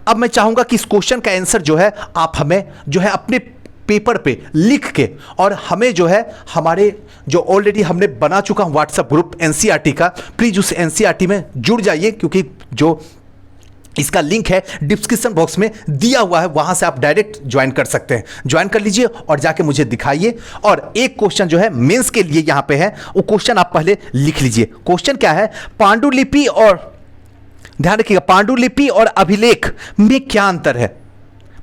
अब मैं चाहूँगा कि इस क्वेश्चन का आंसर जो है आप हमें जो है अपने पेपर पे लिख के और हमें जो है हमारे जो ऑलरेडी हमने बना चुका व्हाट्सएप ग्रुप एनसीईआरटी का, प्लीज़ उस एनसीईआरटी में जुड़ जाइए, क्योंकि जो इसका लिंक है डिस्क्रिप्शन बॉक्स में दिया हुआ है, वहां से आप डायरेक्ट ज्वाइन कर सकते हैं। ज्वाइन कर लीजिए और जाके मुझे दिखाइए। और एक क्वेश्चन जो है मेंस के लिए यहां पे है, वो क्वेश्चन आप पहले लिख लीजिए। क्वेश्चन क्या है, पांडुलिपि और, ध्यान रखिएगा, पांडुलिपि और अभिलेख में क्या अंतर है?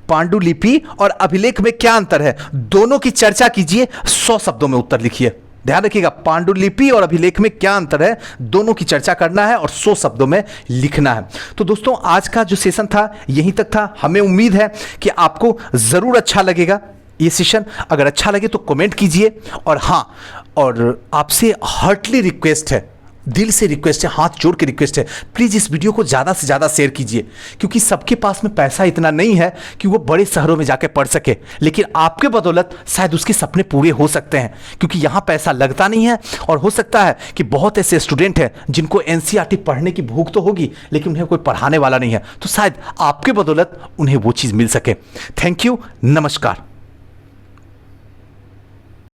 पांडुलिपि और अभिलेख में क्या अंतर है, दोनों की चर्चा कीजिए। 100 शब्दों में उत्तर लिखिए। ध्यान रखिएगा, पांडुलिपि और अभिलेख में क्या अंतर है, दोनों की चर्चा करना है और 100 शब्दों में लिखना है। तो दोस्तों आज का जो सेशन था यहीं तक था। हमें उम्मीद है कि आपको ज़रूर अच्छा लगेगा ये सेशन। अगर अच्छा लगे तो कमेंट कीजिए। और हाँ, और आपसे हार्टली रिक्वेस्ट है, दिल से रिक्वेस्ट है, हाथ जोड़ के रिक्वेस्ट है, प्लीज़ इस वीडियो को ज़्यादा से ज़्यादा शेयर कीजिए, क्योंकि सबके पास में पैसा इतना नहीं है कि वो बड़े शहरों में जाके पढ़ सके, लेकिन आपके बदौलत शायद उसके सपने पूरे हो सकते हैं, क्योंकि यहाँ पैसा लगता नहीं है। और हो सकता है कि बहुत ऐसे स्टूडेंट हैं जिनको एनसीईआरटी पढ़ने की भूख तो होगी, लेकिन उन्हें कोई पढ़ाने वाला नहीं है, तो शायद आपके बदौलत उन्हें वो चीज़ मिल सके। थैंक यू, नमस्कार।